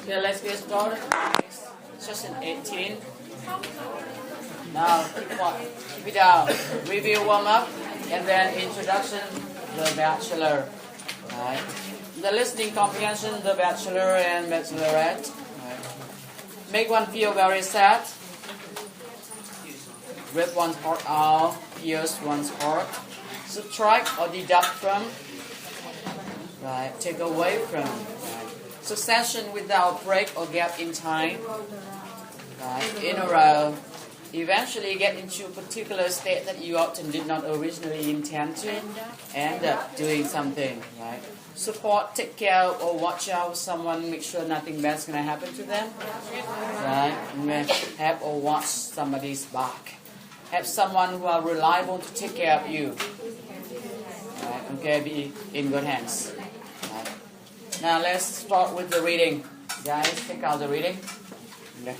Okay, let's get started. Session 18. Now, keep it down. Review, warm up, and then introduction, The Bachelor. Right. The listening comprehension, The Bachelor and Bachelorette. Right. Make one feel very sad. Rip one's heart out, pierce one's heart. Subtract or deduct from. Right. Take away from. Right. Succession without break or gap in time. Right. In a row. Eventually get into a particular state that you often did not originally intend to end up doing something, right? Support, take care, or watch out for someone, make sure nothing bad's going to happen to them, right? Have or watch somebody's back. Have someone who are reliable to take care of you, right? Okay, be in good hands. Right. Now let's start with the reading. Guys, check out the reading. Okay.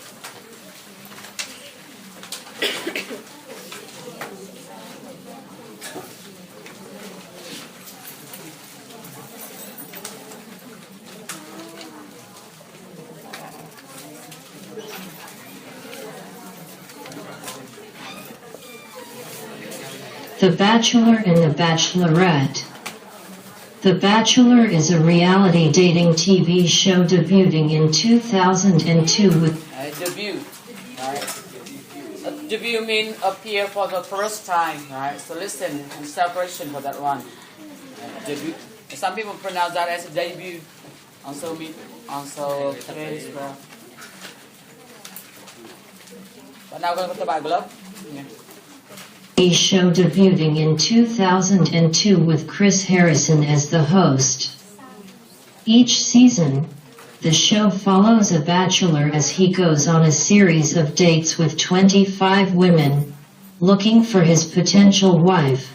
The Bachelor and the Bachelorette. The Bachelor is a reality dating TV show debuting in 2002 with... Debut, right? Debut means appear for the first time, right? So listen in separation for that one. Debut. Some people pronounce that as a debut. Also case. But now we're going to Bible. A show debuting in 2002 with Chris Harrison as the host. Each season, the show follows a bachelor as he goes on a series of dates with 25 women, looking for his potential wife.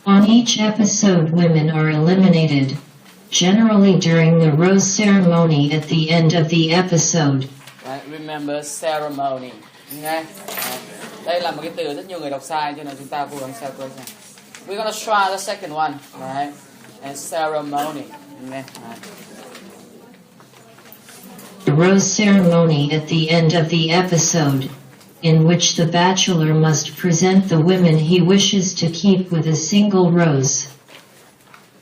On each episode, women are eliminated, generally during the rose ceremony at the end of the episode. Right, remember ceremony. Okay? Đây là một cái từ rất nhiều người đọc sai cho nên chúng ta cố gắng separation. We're gonna try the second one, right? And ceremony. Okay? Right. The rose ceremony at the end of the episode, in which the bachelor must present the women he wishes to keep with a single rose.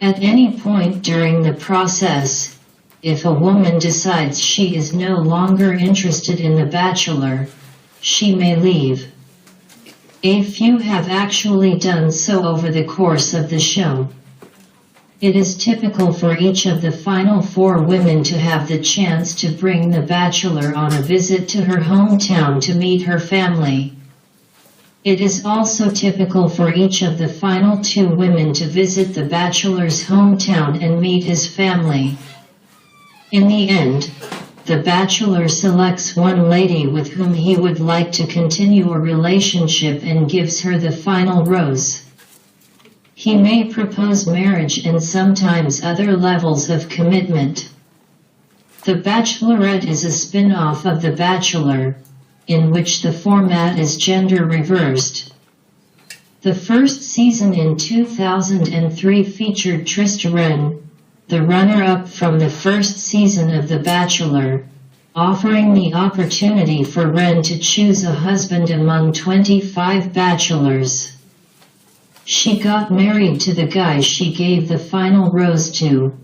At any point during the process, if a woman decides she is no longer interested in the bachelor, she may leave. A few have actually done so over the course of the show. It is typical for each of the final 4 women to have the chance to bring the bachelor on a visit to her hometown to meet her family. It is also typical for each of the final 2 women to visit the bachelor's hometown and meet his family. In the end, the bachelor selects one lady with whom he would like to continue a relationship and gives her the final rose. He may propose marriage and sometimes other levels of commitment. The Bachelorette is a spin-off of The Bachelor, in which the format is gender reversed. The first season in 2003 featured Trista Rehn, the runner-up from the first season of The Bachelor, offering the opportunity for Rehn to choose a husband among 25 bachelors. She got married to the guy she gave the final rose to.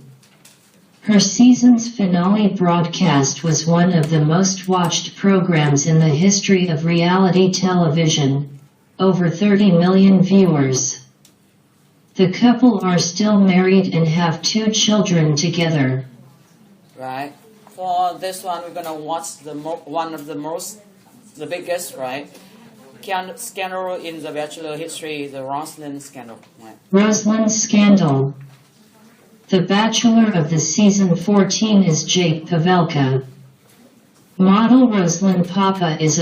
Her season's finale broadcast was one of the most watched programs in the history of reality television, over 30 million viewers. The couple are still married and have 2 children together. Right. For this one, we're gonna watch one of the biggest, right? Scandal in the Bachelor history, the Roseland scandal. Right. Roseland scandal. The Bachelor of the season 14 is Jake Pavelka. Model Roseland Papa is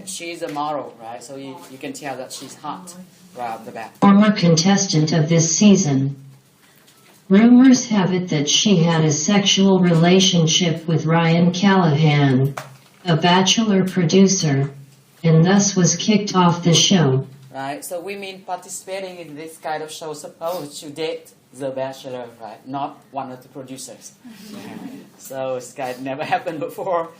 she's a model, right? So you can tell that she's hot right off the bat. Former contestant of this season. Rumors have it that she had a sexual relationship with Ryan Callahan, a Bachelor producer, and thus was kicked off the show. Right, so women participating in this kind of show supposed to date The Bachelor, right? Not one of the producers. So this guy never happened before.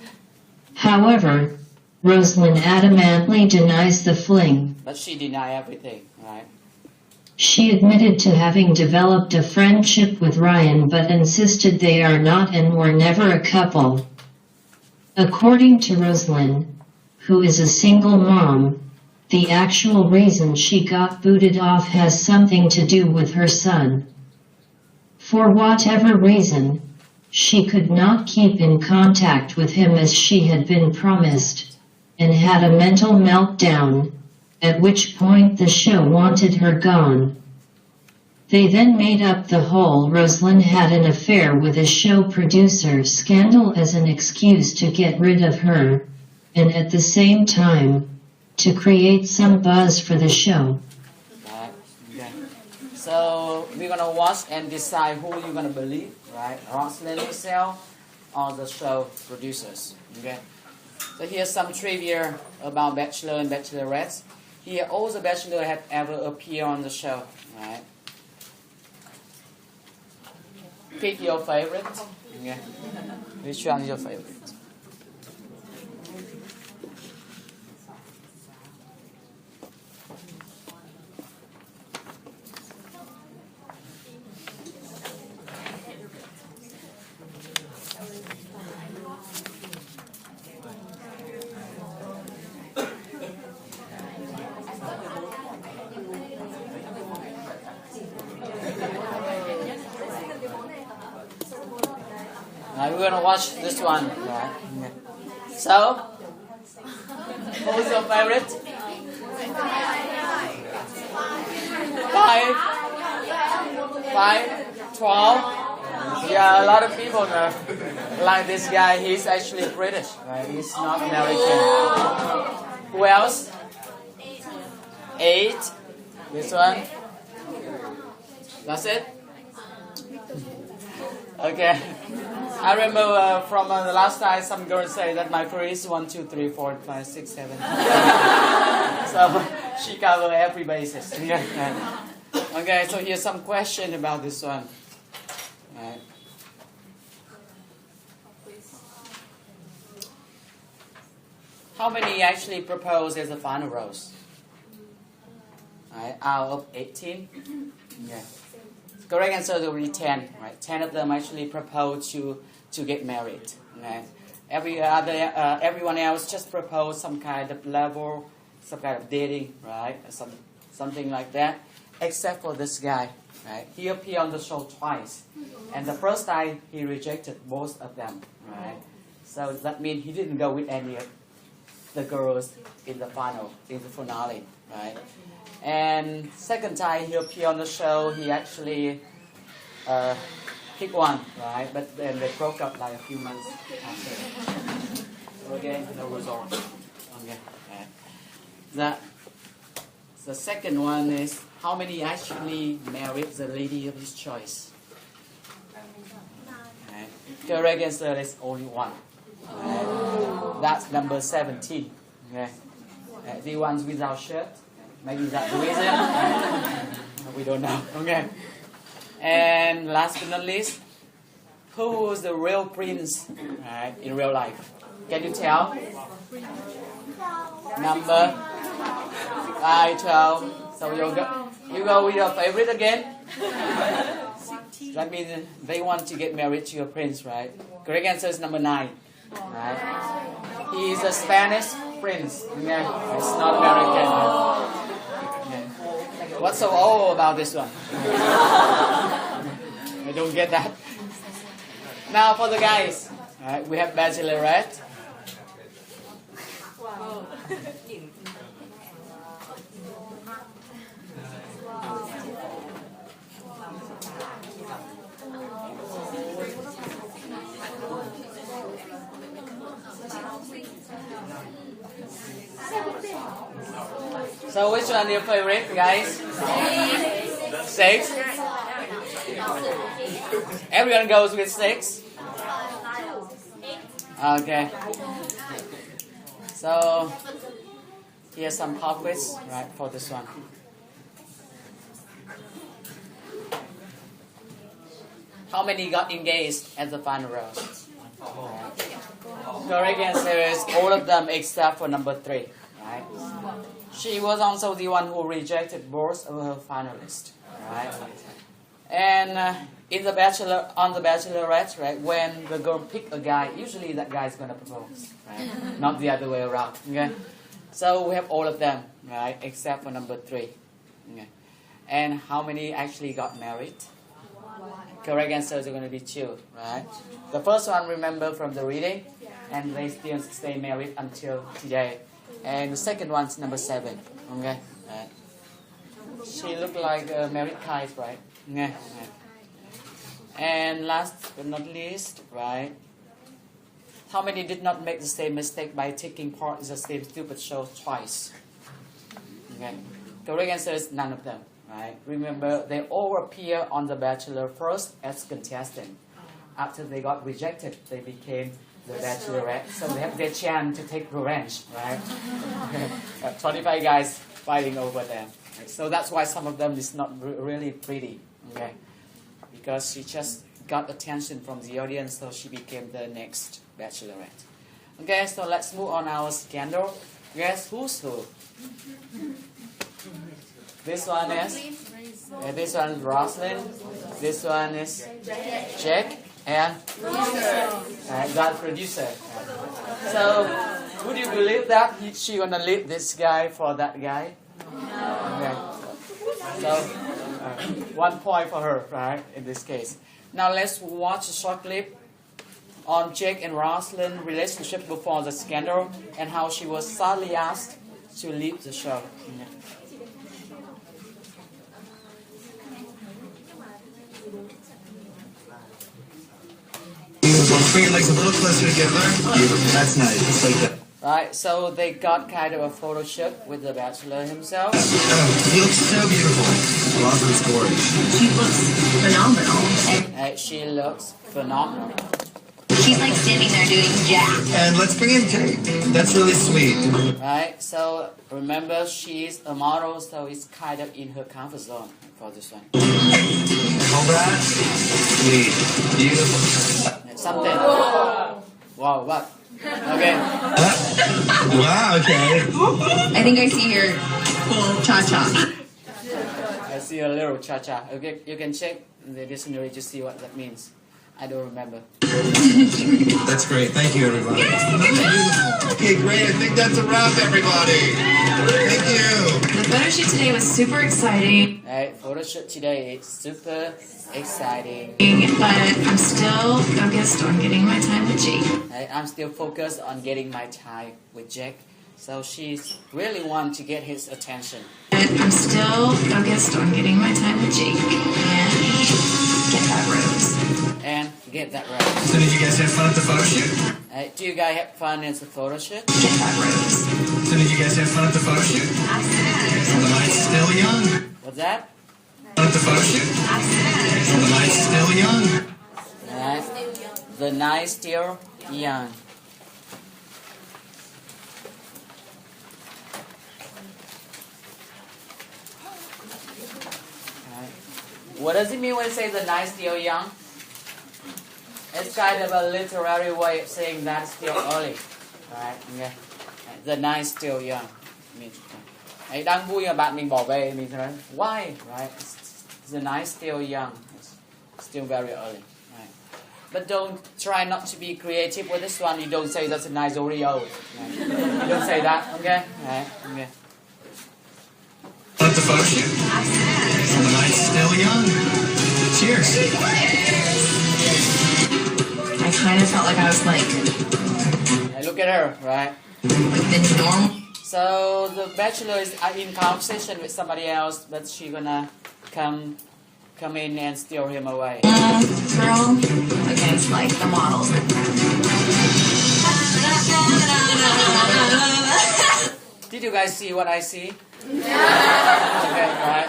However, Rosalind adamantly denies the fling. But she denied everything, right? She admitted to having developed a friendship with Ryan but insisted they are not and were never a couple. According to Rosalind, who is a single mom, the actual reason she got booted off has something to do with her son. For whatever reason, she could not keep in contact with him as she had been promised, and had a mental meltdown, at which point the show wanted her gone. They then made up the whole Rosalind had an affair with a show producer scandal as an excuse to get rid of her, and at the same time, to create some buzz for the show. Right. Okay. So we're gonna watch and decide who you're gonna believe, right? Rosalind herself or the show producers. Okay. So here's some trivia about Bachelor and Bachelorettes. Here, all the Bachelor have ever appeared on the show, right? Pick your favorite. Okay. Which one is your favorite? We're gonna watch this one. Right. Okay. So, who's your favorite? 12. Yeah, a lot of people know. Like this guy, he's actually British, right? He's not American. Who else? 8. This one. That's it. Okay. I remember from the last time some girls say that my career is 1, 2, 3, 4, 5, 6, 7. So she covered every basis. Okay, so here's some question about this one. Right. How many actually proposed as a final rose? Right, out of 18? Yeah. Correct answer will be 10. Right, 10 of them actually proposed to get married. Right. Everyone else just proposed some kind of level, some kind of dating, right, something like that. Except for this guy. Right, he appeared on the show twice, and the first time he rejected both of them. Right, so that means he didn't go with any of the girls in the finale. Right. And second time he appeared on the show, he actually picked one, right? But then they broke up like a few months after. So again, no result. Okay. Right. The second one is how many actually married the lady of his choice? Right. Correct answer is only one. Right. That's number 17. Okay. The ones without shirt. Maybe that's the reason. We don't know. Okay. And last but not least, who was the real prince, right, in real life? Can you tell? Number 12. So you go with your favorite again. That means they want to get married to your prince, right? Correct answer is number 9. Right? He is a Spanish prince. Yeah, it's not American. What's so old about this one? I don't get that. Now for the guys, right, we have Bachelorette. Wow. So which one is your favorite, guys? 6. Everyone goes with 6. Okay. So here's some pop quiz, right, for this one. How many got engaged at the final rose? Correct answer is all of them except for number 3. Right? She was also the one who rejected both of her finalists. Right? And in the on the Bachelorette, right, when the girl pick a guy, usually that guy is gonna propose, right? Not the other way around. Okay. So we have all of them, right, except for number 3. Okay. And how many actually got married? Correct answers are going to be 2, right? The first one, remember from the reading, and they still stay married until today. And the second one's number 7, okay? Right. She looked like a married type, right? Okay. And last but not least, right? How many did not make the same mistake by taking part in the same stupid show twice? Okay. Correct answer is none of them. Right? Remember, they all appear on The Bachelor first as contestants. After they got rejected, they became the Bachelorette. So they have their chance to take revenge, right? 25 guys fighting over them. Right? So that's why some of them is not really pretty, okay? Because she just got attention from the audience, so she became the next Bachelorette. Okay, so let's move on our scandal. Guess who's who? This one is, this one is Roslyn, this one is Jack, and that producer. So, would you believe that she gonna leave this guy for that guy? Okay. So, 1 point for her, right, in this case. Now let's watch a short clip on Jack and Roslyn's relationship before the scandal and how she was sadly asked to leave the show. Okay. Bring your legs a little closer together. That's nice. Just like that. Right, so they got kind of a photo shoot with the Bachelor himself. Oh, you look so beautiful. Rosalind's gorgeous. She looks phenomenal. She looks phenomenal. She's like standing there doing jack. And let's bring in Jake. That's really sweet. Right, so remember she's a model, so it's kind of in her comfort zone for this one. All that? Sweet. Beautiful. Something. Wow, what? Okay. Wow, okay. I think I see your full cha-cha. I see a little cha-cha. Okay, you can check in the dictionary to see what that means. I don't remember. That's great. Thank you, everybody. Okay, great. I think that's a wrap, everybody. Thank you. The photo shoot today was super exciting. Right, photo shoot today is super exciting. But I'm still focused on getting my time with Jake. Right, I'm still focused on getting my time with Jack. So she's really want to get his attention. But I'm still focused on getting my time with Jake and get that rose. And get that rose. So did you guys have fun at the photo shoot? Right, do you guys have fun at the photo shoot? Get that rose. So did you guys have fun at the photo shoot? The night's still young. What's that? Fun at the photo shoot? The night's still young. Right. The night still young. What does it mean when you say the night still young? It's kind of a literary way of saying that it's still early. Right, okay. The night still young. Đang vui mà bạn mình bỏ về mình nói why, right? The night still young. It's still very early. Right. But don't try not to be creative with this one. You don't say that's a nice Oreo. Right. You don't say that, okay? Right, okay. At the photo shoot? The night's still young. Cheers. I kind of felt like I was like Hey, look at her, right? the normal. So the Bachelor is in conversation with somebody else, but she gonna come in and steal him away. Girl against like the models. Did you guys see what I see? Yeah. Okay, right.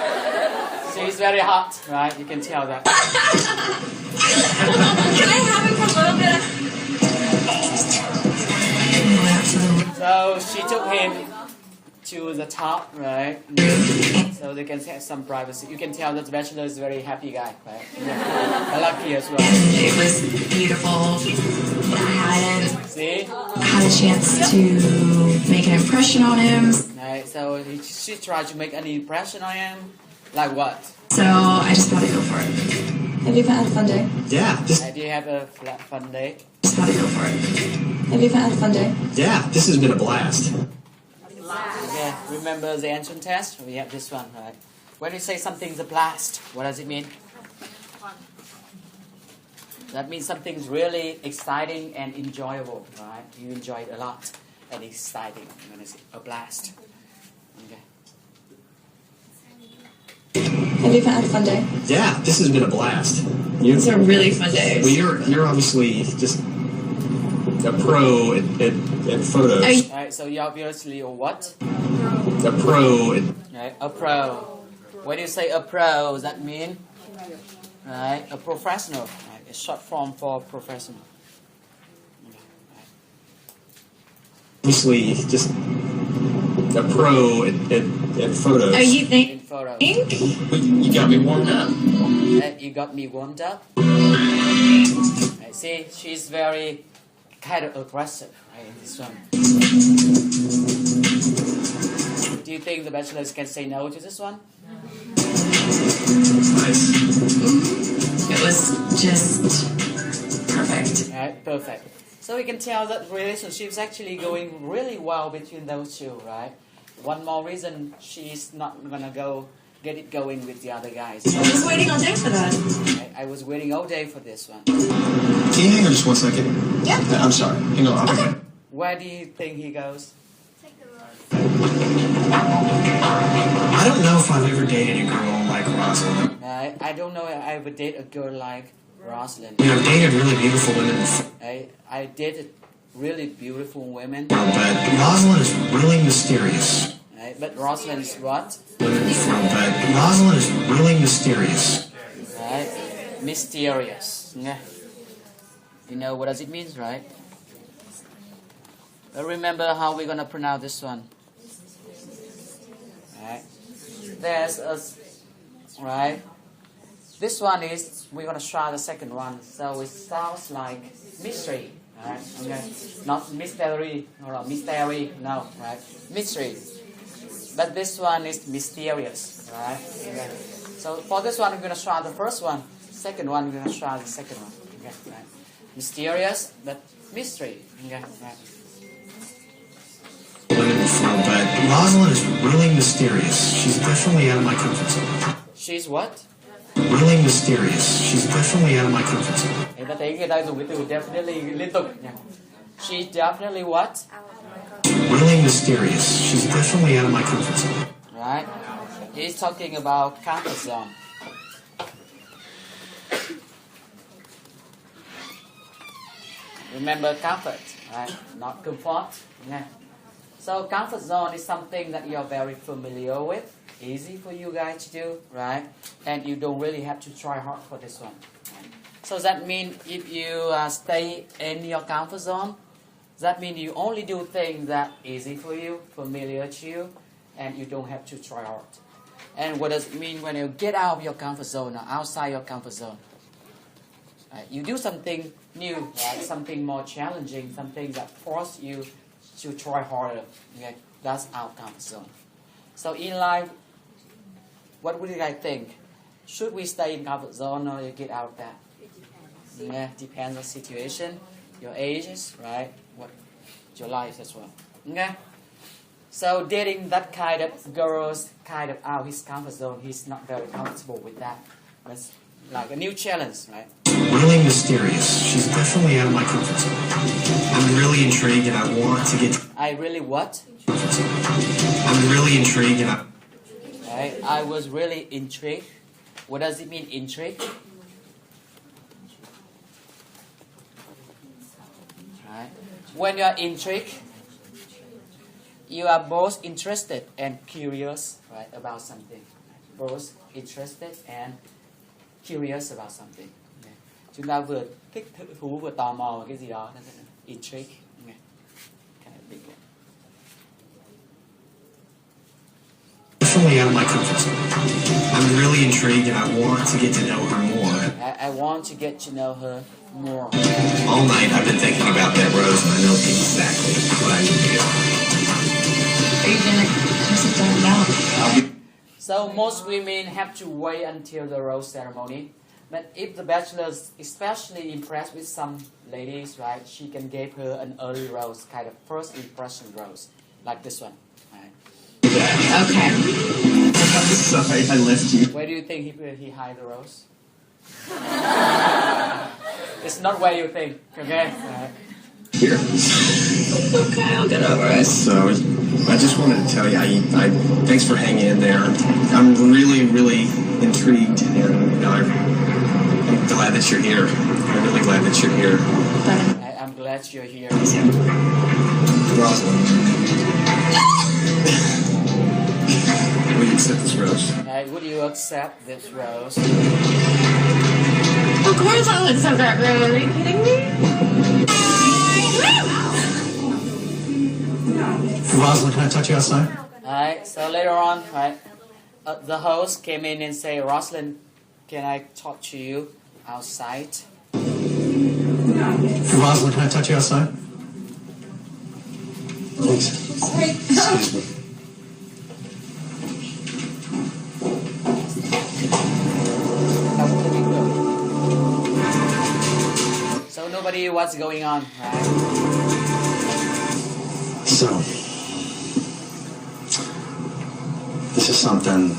She's very hot, right? You can tell that. Can I have a little bit of... So she took him to the top, right? So they can have some privacy. You can tell that the bachelor is a very happy guy, right? Yeah. Lucky as well. And it was beautiful. I hadn't See? had a chance to make an impression on him. Right, so she tried to make an impression on him. Like what? So I just thought I'd go for it. Have you had a fun day? Yeah, Do you have a fun day? Just thought I'd go for it. Have you had a fun day? this has been a blast. Yeah, remember the ancient test? We have this one, right? When you say something's a blast, what does it mean? That means something's really exciting and enjoyable, right? You enjoy it a lot and exciting when it's a blast. Okay. Have you had a fun day? Yeah, this has been a blast. These are really fun days. Well, you're obviously just a pro at photos. Alright, so you're obviously a what? A pro at Right, a pro. When you say a pro, does that mean? Right, a professional. Right, it's short form for professional. obviously just a pro at photos. Oh, you In think? photo. You got me warmed up. You got me warmed up. I see, she's very kind of aggressive, right, in this one. Do you think the bachelors can say no to this one? Nice. It was just perfect. Right, perfect. So we can tell that relationship's actually going really well between those two, right? One more reason she's not gonna go get it going with the other guys. I was waiting all day for that. I was waiting all day for this one. Can you hang on just 1 second? Yeah. I'm sorry. Hang on. Okay. Where do you think he goes? I don't know if I've ever dated a girl like Rosalind. I don't know if I ever date a girl like Rosalind. You know, I've dated really beautiful women before, I dated really beautiful women, but Rosalind is really mysterious. right? But Rosalind is what? Women before, but Rosalind is really mysterious. Right? Mysterious. Yeah. You know what does it mean, right? But remember how we're gonna pronounce this one. Right? There's a right. This one is we're gonna try the second one, so it sounds like mystery. Right? Okay. Not mystery or mystery. No. Right? Mystery. But this one is mysterious. Right? Okay. So for this one, we're gonna try the first one. Second one, we're gonna try the second one. Okay. Right? Mysterious, but mystery. Okay. Right. Women before, but Rosalind is really mysterious. She's definitely out of my comfort zone. She's what? Really mysterious. She's definitely out of my comfort zone. Người ta thấy người ta dùng cái từ definitely liên tục nha. She's definitely what? Really mysterious. She's definitely out of my comfort zone. Right? He's talking about comfort zone. Remember comfort, right? Not comfort. Yeah. So comfort zone is something that you're very familiar with, easy for you guys to do, right? And you don't really have to try hard for this one. Right? So that means if you stay in your comfort zone, that means you only do things that easy for you, familiar to you, and you don't have to try hard. And what does it mean when you get out of your comfort zone or outside your comfort zone? Right? You do something new, right? Something more challenging, something that forces you to try harder. Okay? That's our comfort zone. So in life, what would you guys think? Should we stay in comfort zone or you get out of that? Yeah, depends on situation, your ages, right? What your life as well. Okay? So dating that kind of girls, kind of out his comfort zone, he's not very comfortable with that. That's like a new challenge, right? Really mysterious. She's definitely out of my comfort zone. I'm really intrigued and I want to get. I really what? I'm really intrigued and I. Right? I was really intrigued. What does it mean, intrigue? Right? When you are intrigued, you are both interested and curious, right, about something. Both interested and curious about something. Okay. Chúng ta vừa thích thú vừa tò mò về cái gì đó, intrigue. Okay. Kind of big one. intrigued and I want to get to know her more. I want to get to know her more. All night I've been thinking about that rose and I know exactly what I need to do. Are you gonna kiss it down now? So most women have to wait until the rose ceremony. But if the bachelor is especially impressed with some ladies, right, she can give her an early rose, kind of first impression rose, like this one. Right? Okay. I'm sorry, I left you. Where do you think he hide the rose? It's not where you think, okay? Here. Okay, I'll get over it. So, I just wanted to tell you, I thanks for hanging in there. I'm really, really intrigued, and you know, I'm glad that you're here. I'm really glad that you're here. I'm glad you're here. Rosalind. Will you accept this rose? Would you accept this rose? Of course I'll accept that rose. Are you kidding me? Rosalind, can I touch you outside? Alright, so later on, right, the host came in and say, Rosalind, can I talk to you outside? Rosalind, can I touch you outside? Please. Excuse me. So nobody knew what's going on, right? So, this is something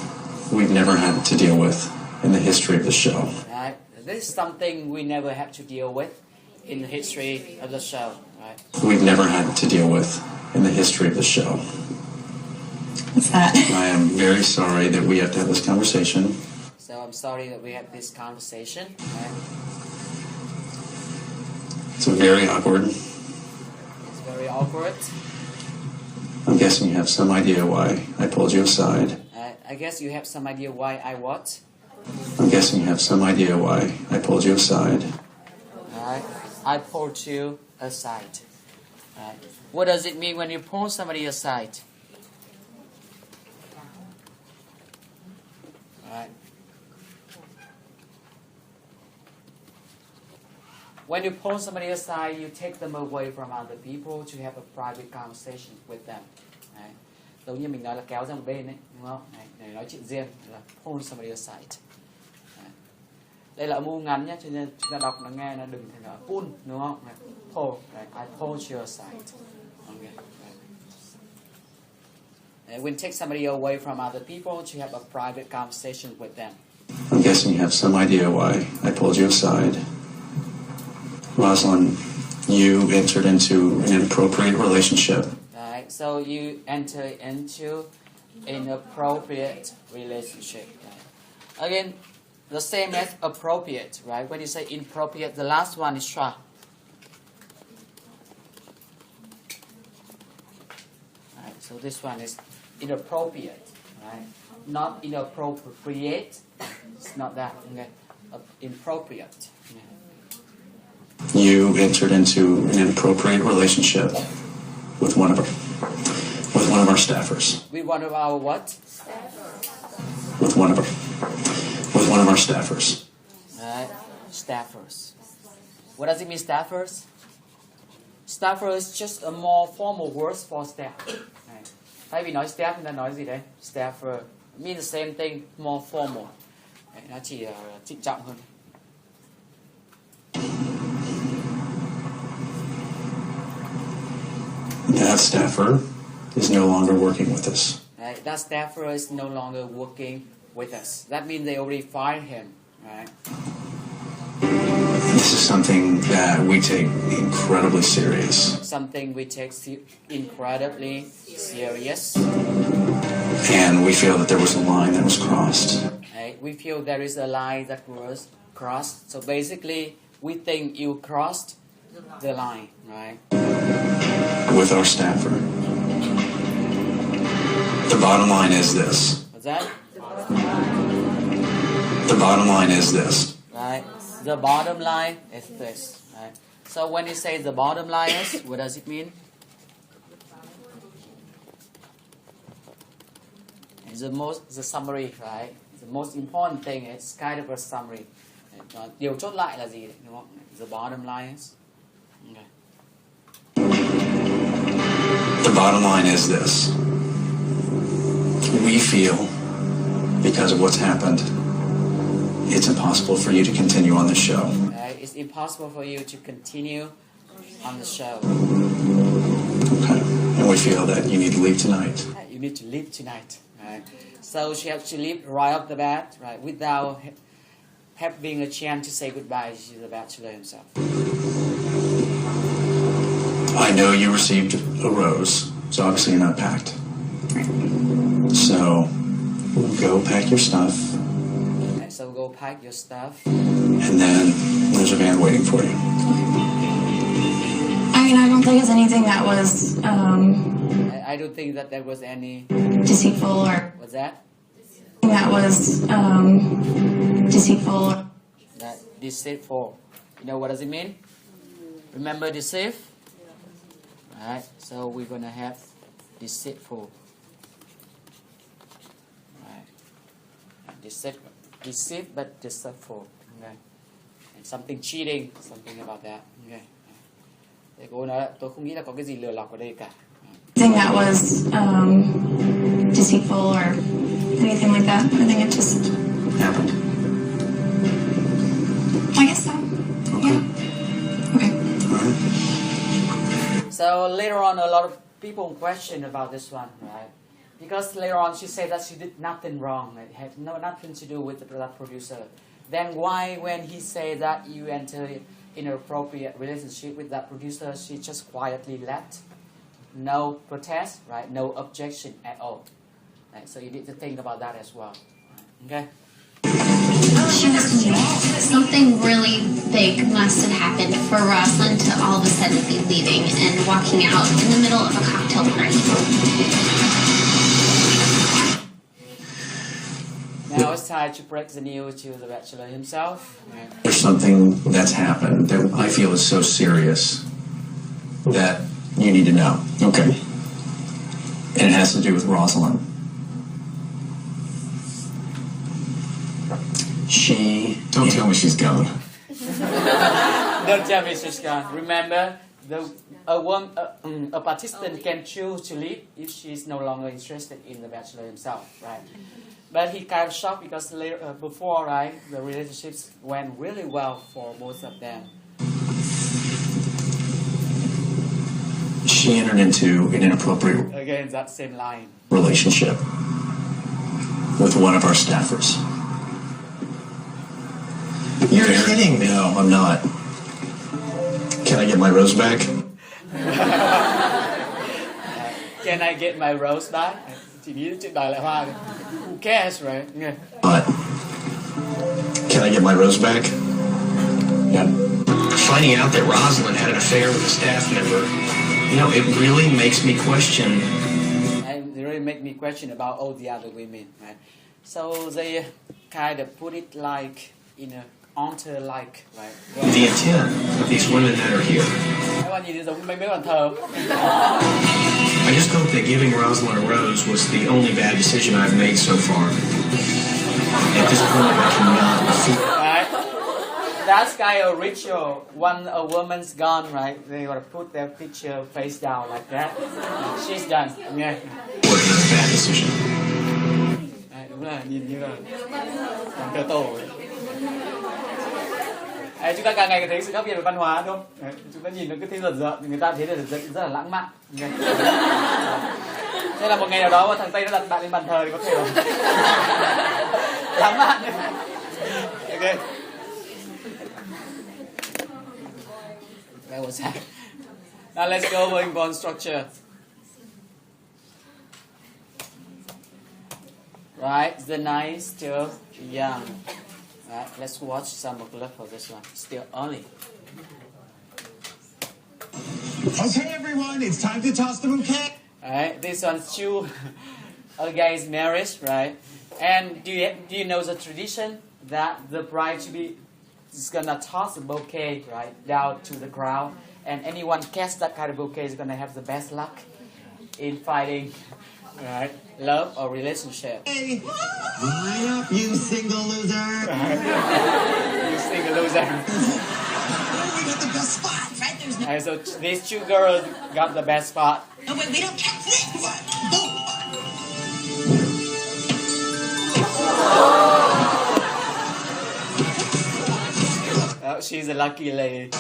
we've never had to deal with in the history of the show. Right? This is something we never have to deal with in the history of the show, right? We've never had to deal with in the history of the show. What's that? I am very sorry that we have to have this conversation. So I'm sorry that we had this conversation, right? It's very awkward. It's very awkward. I'm guessing you have some idea why I pulled you aside. I guess you have some idea why I what? I'm guessing you have some idea why I pulled you aside. Alright, I pulled you aside. Right. What does it mean when you pull somebody aside? Alright. When you pull somebody aside, you take them away from other people to have a private conversation with them. Right. Giống như mình nói là kéo ra một bên đấy, đúng không? Này, để nói chuyện riêng là pull somebody aside. Đấy. Đây là âm u ngắn nhé, cho nên chúng ta đọc nó nghe nó đừng thành là pull, đúng không? Này, pull, right? I pull you aside. Okay. Right. When take somebody away from other people to have a private conversation with them. I'm guessing you have some idea why I pulled you aside. Rosalind, you entered into an inappropriate relationship. Right, so you enter into an appropriate relationship. Right? Again, the same as appropriate, right? When you say inappropriate, the last one is tra. Right, so this one is inappropriate, right? Not inappropriate. It's not that. Okay? Inappropriate. Okay? You entered into an inappropriate relationship with one of our staffers. With one of our what? With one of our staffers. Right, staffers. What does it mean, staffers? Staffer is just a more formal word for staff. Right. Thay vì nói staff, người ta nói gì đấy? Staffer means the same thing, more formal. Đấy, nó chỉ trịnh trọng hơn. That staffer is no longer working with us. Right, that staffer is no longer working with us. That means they already fired him. Right. This is something that we take incredibly serious. Something we take incredibly serious. And we feel that there was a line that was crossed. Right. We feel there is a line that was crossed. So basically, we think you crossed the line, right? With our staffer. The bottom line is this. What's that? The bottom line is this. Right. The bottom line is this. Right. So when you say the bottom line is, what does it mean? It's the summary, right? the most important thing is kind of a summary. Điều chốt lại là gì, đúng không? The bottom line is. Okay. The bottom line is this. We feel, because of what's happened, it's impossible for you to continue on the show. It's impossible for you to continue on the show. Okay. And we feel that you need to leave tonight. You need to leave tonight. Right? So she has to leave right off the bat, right, without having a chance to say goodbye to the bachelor himself. I know you received a rose, so obviously you're not packed. So go pack your stuff. Okay, so go pack your stuff. And then there's a van waiting for you. I mean, I don't think it's anything that was I don't think that there was any... deceitful or... What's that? That was deceitful. That deceitful. You know what does it mean? Remember deceive? Right, so we're going to have deceitful. Right. Deceive but deceitful. Okay. And something cheating, something about that. Okay. Để cô nói tôi không nghĩ là có cái gì lừa lọc ở đây cả. Thing that was deceitful or anything like that. I think it just Happened. I guess so. Yeah. Okay. All right. So later on, a lot of people question about this one, right? Because later on she said that she did nothing wrong. It had nothing to do with that producer. Then why, when he said that you entered in an appropriate relationship with that producer, she just quietly left? No protest, right? No objection at all. Right? So you need to think about that as well. Okay? She was something really big must have happened for Rosalind to all of a sudden be leaving and walking out in the middle of a cocktail party. Now it's time to break the news to the bachelor himself. Right? There's something that's happened that I feel is so serious that you need to know. Okay. And it has to do with Rosalind. Don't tell me she's gone. Don't tell me she's gone. Remember, a participant can choose to leave if she's no longer interested in the bachelor himself, right? But he kind of shocked because later, before, right, the relationships went really well for both of them. She entered into an inappropriate Again, that same line. relationship with one of our staffers. You're kidding me. No, I'm not. Can I get my rose back? Can I get my rose back? Chỉ nghĩ chuyện đòi lại hoa. Who cares, right? Yeah. But can I get my rose back? Yeah. Finding out that Rosalind had an affair with a staff member, you know, it really makes me question. And it really make me question about all the other women, right? So they kind of put it like in a altar-like, right? The intent of these women that are here. Các bạn nhìn thấy giống mấy bàn thờ. I just hope that giving Rosalind a rose was the only bad decision I've made so far. At this point, I cannot afford. Right? That's kind of ritual. When a woman's gone, right? They gotta put their picture face down like that. She's done. Okay. Another bad decision. Đấy, đúng là nhìn như là làm thờ tổ ấy. Đấy, chúng ta càng ngày càng thấy sự khác biệt về văn hóa, đúng không? Đấy, chúng ta nhìn nó cứ thấy rợn rợn, người ta thấy là rất là lãng mạn. Okay. Thế là một ngày nào đó mà thằng Tây nó đặt bạn lên bàn thờ thì có thể là lãng mạn. Ok. That was that. Now let's go over inborn structure. Right, the night is still young. Right, let's watch some of clip for this one. Still early. Okay, everyone, it's time to toss the bouquet. Alright, this one's two guy's marriage, right? And do you know the tradition that the bride to be is gonna toss a bouquet right down to the ground, and anyone catch that kind of bouquet is gonna have the best luck in finding right? Love or relationship. Hey, line up, you single loser. You single loser. We got the best spot, right? There's no. Alright, so these two girls got the best spot. Oh, wait, we don't catch this. Boom. Oh, she's a lucky lady.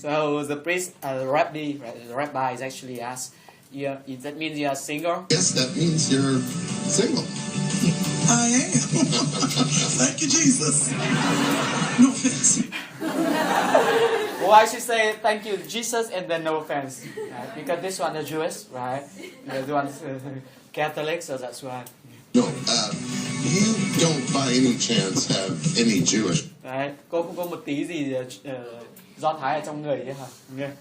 So the priest, the rabbi is actually asked, yeah, that means you are single? Yes, that means you're single. I am. Thank you, Jesus. No offense. Well, I should say thank you, Jesus, and then no offense. Right? Because this one is Jewish, right? The other one's Catholic, so that's why. No, you don't by any chance have any Jewish. Right? Cô không có một tí gì Do Thái ở trong người chứ hả? Yeah.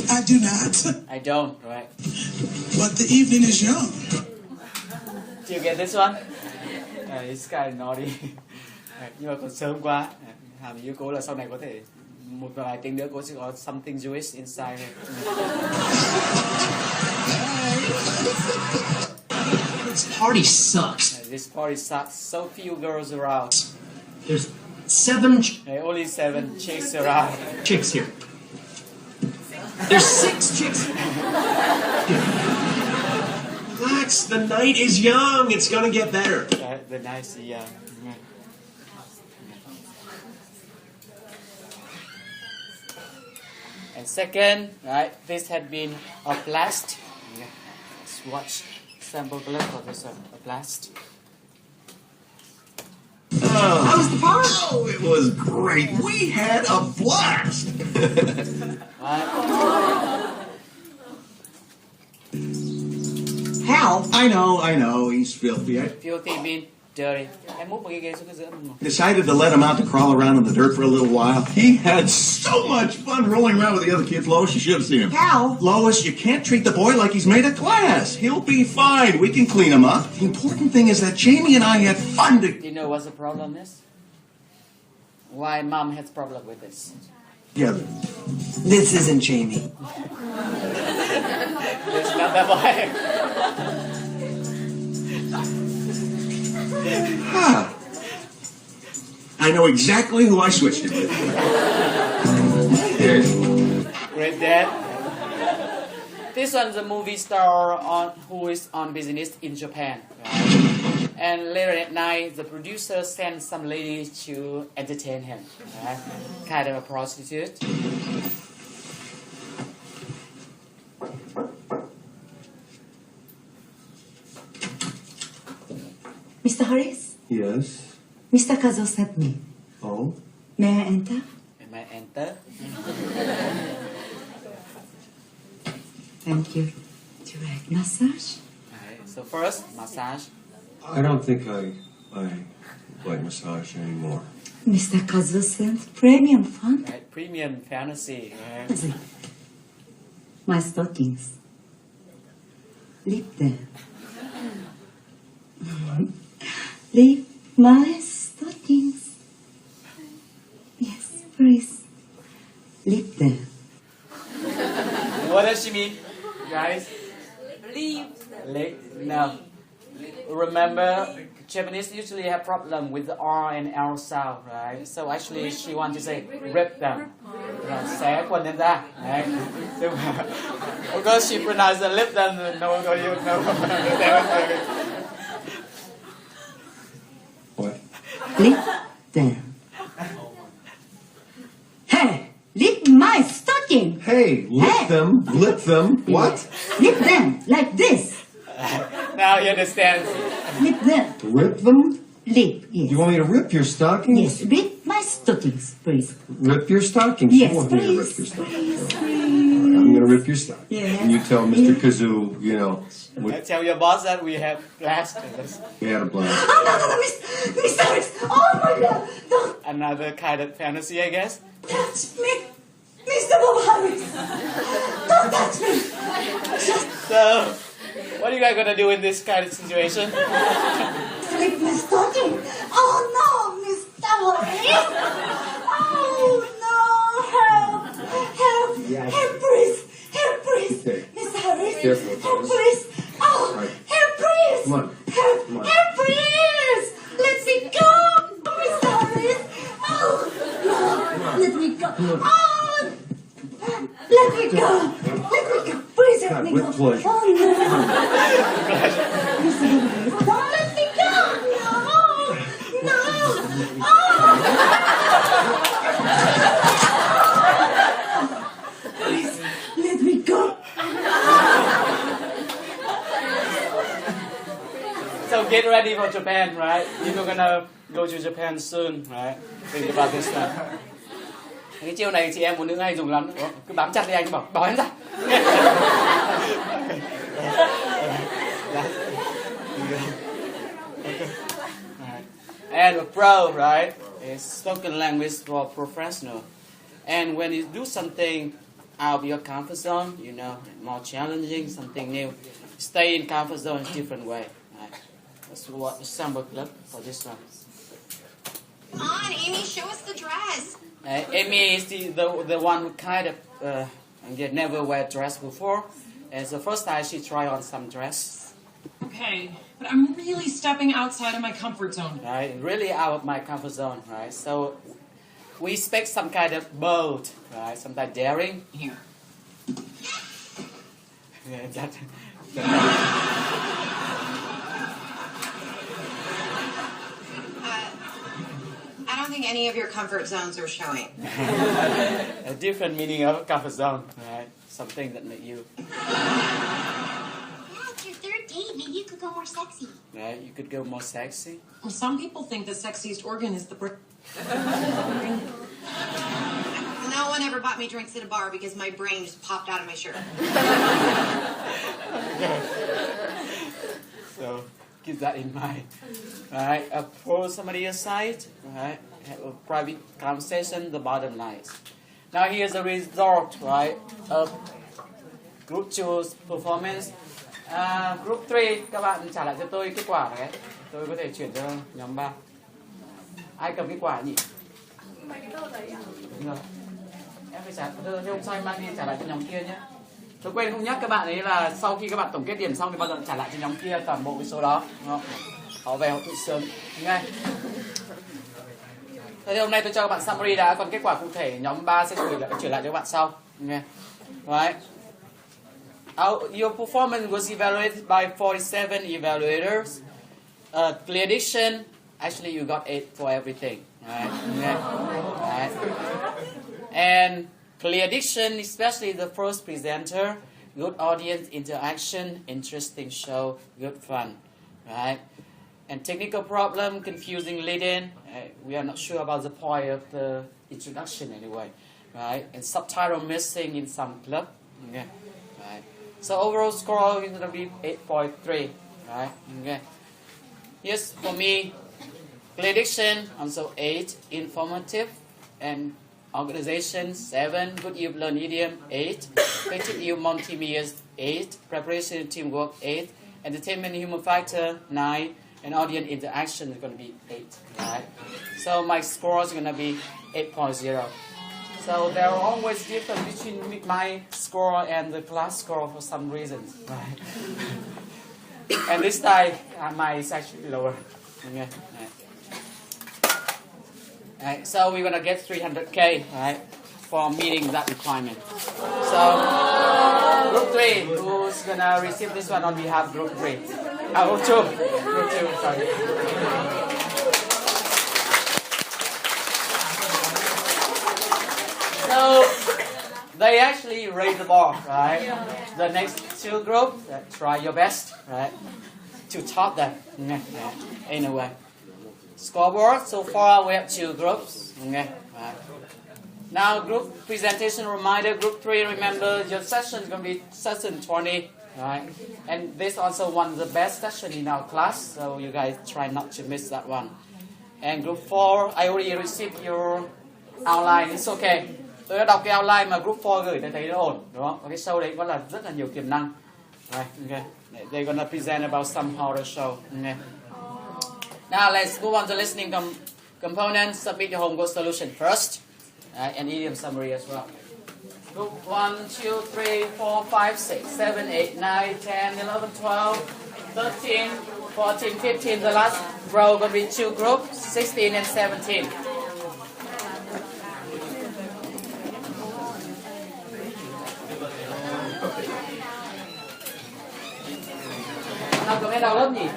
I do not. I don't, right? But the evening is young. Do you get this one? It's kind of naughty. Nhưng mà còn sớm quá. Hàm ý cô là sau này có thể một vài tiếng nữa cô sẽ có something Jewish inside her. This party sucks. This party sucks. So few girls around. There's 7 only 7 chicks around. Chicks here. There's 6 chicks. Relax, the night is young. It's gonna get better. The night is young. And second, right, this had been a blast. Let's watch sample clip for this one. A blast. How was the party? Oh, it was great. We had a blast. Hal? I know. He's filthy. Filthy mean dirty. Em múc một cái ghế xuống cái giữa mình. Decided to let him out to crawl around in the dirt for a little while. He had so much fun rolling around with the other kids. Lois, you should have seen him. Hal? Lois, you can't treat the boy like he's made of glass. He'll be fine. We can clean him up. The important thing is that Jamie and I had fun Do you know what the problem is? Why mom has problem with this? Yeah. This isn't Jamie. It's not that boy. I know exactly who I switched it with. Great dad. This one's a movie star who is on business in Japan. Right? And later at night, the producer sent some lady to entertain him. Right? Kind of a prostitute. Mr. Horace? Yes? Mr. Kazuo sent me. Oh? May I enter? May I enter? Thank you. Direct massage? Right, so first, massage. I don't think I like massage anymore. Mr. Kazuo sent premium fun. Right, premium fantasy. Right? My stockings. Leave them. Leave my stockings. Yes, please. Leave them. What does she mean, guys? Leave. No. Remember, Japanese usually have problem with the R and L sound, right? So actually, she wants to say rip them. Right? Xé quần em ra. Right? Because she pronounced the lip them. No. What? Leave them. Hey, leave my stocking. Hey, lip them. What? Leave them like this. Now you understand. Leave them. Rip them? Leave, yes. You want me to rip your stockings? Yes, rip my stockings, please. Rip your stockings? Yes, You want me to please. rip your stockings? I'm going to rip your stockings. Yeah. And you tell Mr. Kazoo, you know, Tell your boss that we have blast. we had a blast. Oh, no, Mr. Harris. Oh, my God. Don't Another kind of fantasy, I guess. touch me. Mr. Bob Harris. Don't touch me. So, what are you guys gonna do in this kind of situation? Leave my stocking. Oh, no, Mr. Harris. Oh, no. Help, please. Let me go. Let me go. Please let me with go. pleasure. Oh, no. Don't let me go. No. No. Please let me go. So get ready for Japan, right? You're gonna go to Japan soon, right? Think about this stuff. Cái chiêu này chị em phụ nữ hay dùng lắm. Ủa, cứ bám chặt đi anh bảo bỏ em ra. And a pro, right, is spoken language for professional. And when you do something out of your comfort zone, you know, more challenging, something new, stay in comfort zone in a different way. Right? That's what the sample clip for this one. Come on, Amy, show us the dress. Amy is the one who kind of never wear dress before. And the first time she tried on some dress. Okay, but I'm really stepping outside of my comfort zone. Right, really out of my comfort zone, right? So we expect some kind of bold, right? Sometimes daring. Here. Yeah, that. I don't think any of your comfort zones are showing. A different meaning of comfort zone, right? Something that make you. Yeah, it's your third date. Maybe you could go more sexy. Right, you could go more sexy. Well, some people think the sexiest organ is the brain. No one ever bought me drinks at a bar because my brain just popped out of my shirt. So keep that in mind. Right, pull somebody aside. Right, have a private conversation. The bottom lines. Now here's the result, right, of group 2's performance. Group 3, các bạn trả lại cho tôi kết quả này. Tôi có thể chuyển cho nhóm 3. Ai cầm kết quả nhỉ? Đúng rồi. Em phải trả đơn, hôm sau em mang đi trả lại cho nhóm kia nhé. Tôi quên không nhắc các bạn ấy là sau khi các bạn tổng kết điểm xong thì bao giờ trả lại cho nhóm kia toàn bộ cái số đó. Đúng không? Họ về họ tự sớm. Nghe. Thế thì hôm nay tôi cho các bạn summary đã, còn kết quả cụ thể nhóm 3 sẽ chuyển lại cho các bạn sau. Nghe. Right. Your performance was evaluated by 47 evaluators. Clear diction, actually you got 8 for everything. Right. Okay. Right. And clear diction, especially the first presenter, good audience interaction, interesting show, good fun. Right. And technical problem, confusing lead-in. We are not sure about the point of the introduction anyway. Right. And subtitle missing in some club. Okay. Right. So overall score is going to be 8.3. Right. Okay. Yes, for me, clear diction also 8, informative and organization 7, good you've learned idiom 8, effective youth multimedia 8, preparation and teamwork 8, entertainment human factor 9, and audience interaction is going to be 8. Right. So my score is going to be 8.0. So there are always difference between my score and the class score for some reasons. Right. And this time, mine is actually lower. Okay. Right. So we're gonna get 300K, right, for meeting that requirement. So group 3, who's gonna receive this one on behalf of group 3? Group 2. Group 2. Sorry. So they actually raised the bar, right? The next 2 groups, try your best, right, to top them. Anyway, scoreboard. So far we have 2 groups. Okay. Right. Now group presentation reminder. Group 3, remember your session is going to be session 20, right? And this also one of the best session in our class, so you guys try not to miss that one. And group 4, I already received your outline. It's okay. Tôi đã đọc cái outline mà group 4 gửi, thấy nó ổn, đúng không? Và cái show đấy vẫn là rất là nhiều tiềm năng. Right, okay. They're gonna present about some horror show. Okay. Now let's move on to listening components. Submit your homework solution first, and idiom summary as well. Group 1, 2, 3, 4, 5, 6, 7, 8, 9, 10, 11, 12, 13, 14, 15. The last row gonna be 2 groups, 16 and 17. comment đầu lớp nhỉ?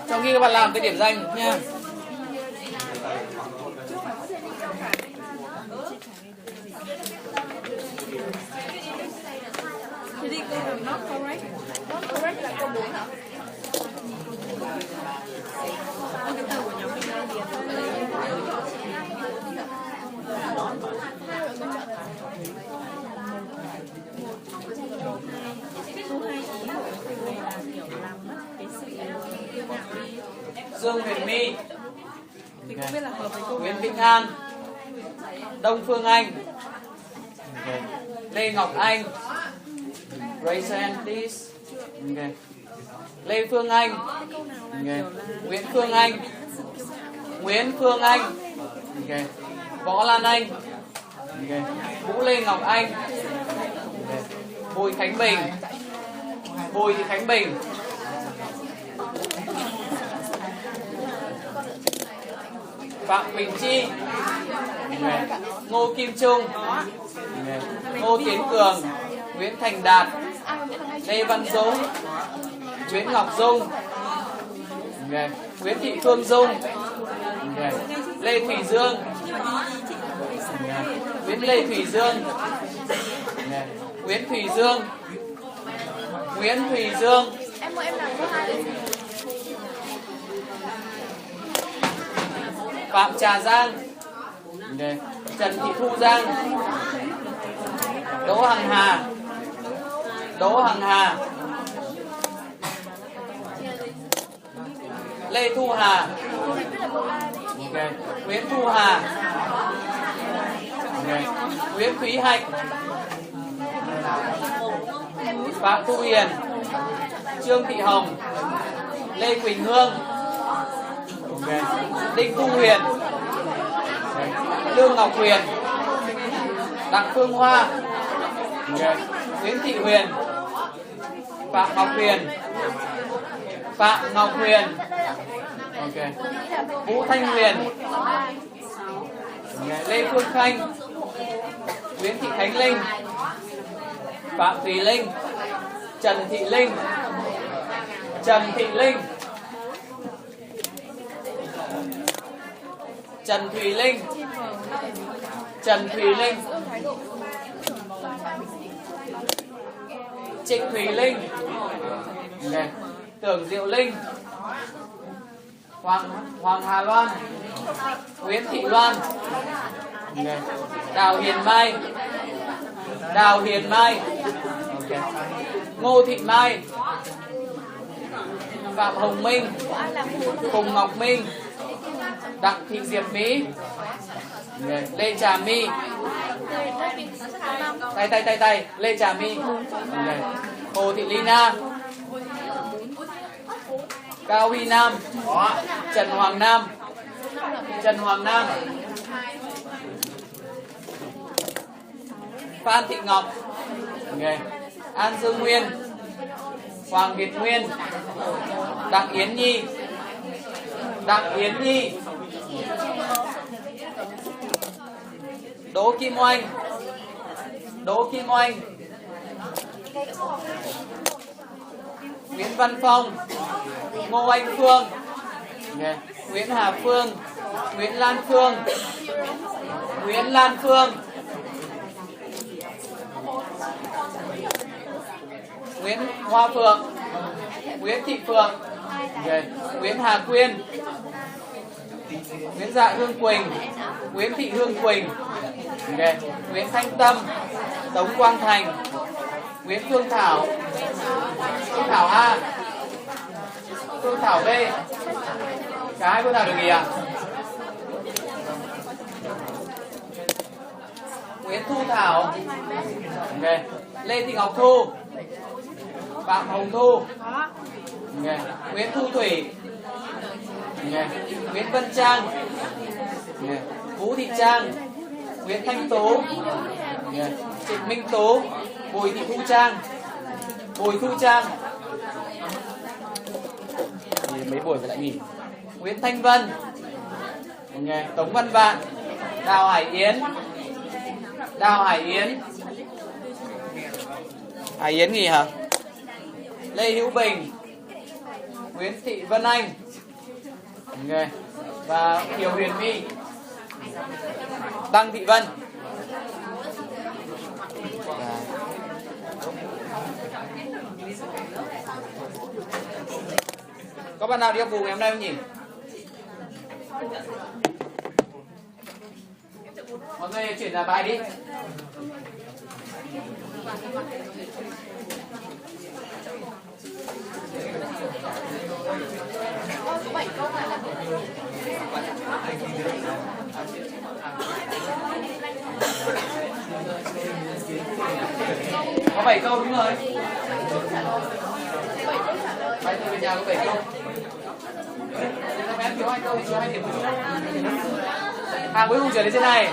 Trong khi các bạn làm cái điểm danh nha. Thì đi câu nào not correct. Not correct là câu 4 hả? Cái từ của nhóm mình là Dương Huyền My, mình không biết là hợp với câu Nguyễn Vĩnh An, Đông Phương Anh, Lê Ngọc Anh, raise hand please. Lê Phương Anh, Nguyễn Phương Anh, Nguyễn Phương Anh, Võ Lan Anh, Vũ Lê Ngọc Anh, Bùi Khánh Bình, Bùi Thị Khánh Bình, Phạm Quỳnh Chi, Ngô Kim Trung, Ngô Tiến Cường, Nguyễn Thành Đạt, Lê Văn Dũng, Nguyễn Ngọc Dung, Nguyễn Thị Phương Dung, Lê Thủy Dương, Nguyễn Lê Thủy Dương, Nguyễn Thủy Dương, Nguyễn Thủy Dương, Phạm Trà Giang, Trần Thị Thu Giang, Đỗ Hằng Hà, Đỗ Hằng Hà, Lê Thu Hà, Nguyễn Thu Hà, Nguyễn Thúy Hạnh, Phạm Thu Hiền, Trương Thị Hồng, Lê Quỳnh Hương, Đinh Thu Huyền, Lương Ngọc Huyền, Đặng Phương Hoa, Nguyễn Thị Huyền, Phạm Ngọc Huyền, Phạm Ngọc Huyền, Vũ Thanh Huyền, Lê Phương Khanh, Nguyễn Thị Khánh Linh, Phạm Thùy Linh, Trần Thị Linh, Trần Thị Linh, Trần Thùy Linh, Trần Thùy Linh, Trịnh Thùy Linh, Tưởng Diệu Linh, Hoàng Hà Loan, Nguyễn Thị Loan, Đào Hiền Mai, Đào Hiền Mai, Ngô Thị Mai, Phạm Hồng Minh, Phùng Ngọc Minh, Đặng Thị Diệp Mỹ, Lê Trà My, tay Lê Trà My, Hồ Thị Lina, Cao Huy Nam, Trần Hoàng Nam, Trần Hoàng Nam, Phan Thị Ngọc, An Dương Nguyên, Hoàng Việt Nguyên, Đặng Yến Nhi, Đặng Yến Nhi, Đỗ Kim Oanh, Đỗ Kim Oanh, Nguyễn Văn Phong, Ngô Anh Phương, Nguyễn Hà Phương, Nguyễn Lan Phương, Nguyễn Lan Phương, Nguyễn Hoa Phượng, Nguyễn Thị Phượng, Nguyễn Hà Quyên, Nguyễn Dạ Hương Quỳnh, Nguyễn Thị Hương Quỳnh, Nguyễn Thanh Tâm, Tống Quang Thành, Nguyễn Phương Thảo, Phương Thảo A, Phương Thảo B. Cả hai Phương Thảo được gì ạ? Nguyễn Thu Thảo. Ok. Lê Thị Ngọc Thu. Phạm Hồng Thu. Okay. Nguyễn Thu Thủy. Okay. Nguyễn Vân Trang. Okay. Vũ Thị Trang. Nguyễn Thanh Tú. Okay. Trịnh Minh Tú. Bùi Thị Thu Trang. Bùi Thu Trang. Mấy buổi phải lại nghỉ. Nguyễn Thanh Vân. Okay. Tống Văn Vạn. Đào Hải Yến. Đào Hải Yến. Hải Yến nghỉ hả? Lê Hữu Bình. Nguyễn Thị Vân Anh. Okay. Và Kiều Huyền My. Đăng Thị Vân. Có bạn nào đi học bù ngày hôm nay không nhỉ? Mọi người chuyển là bài đi. Có 7 câu đúng rồi. Bài từ về nhà có 7 câu. Em thiếu 2 câu thì cho 2 điểm. Hàng cuối cùng chuyển đến trên này.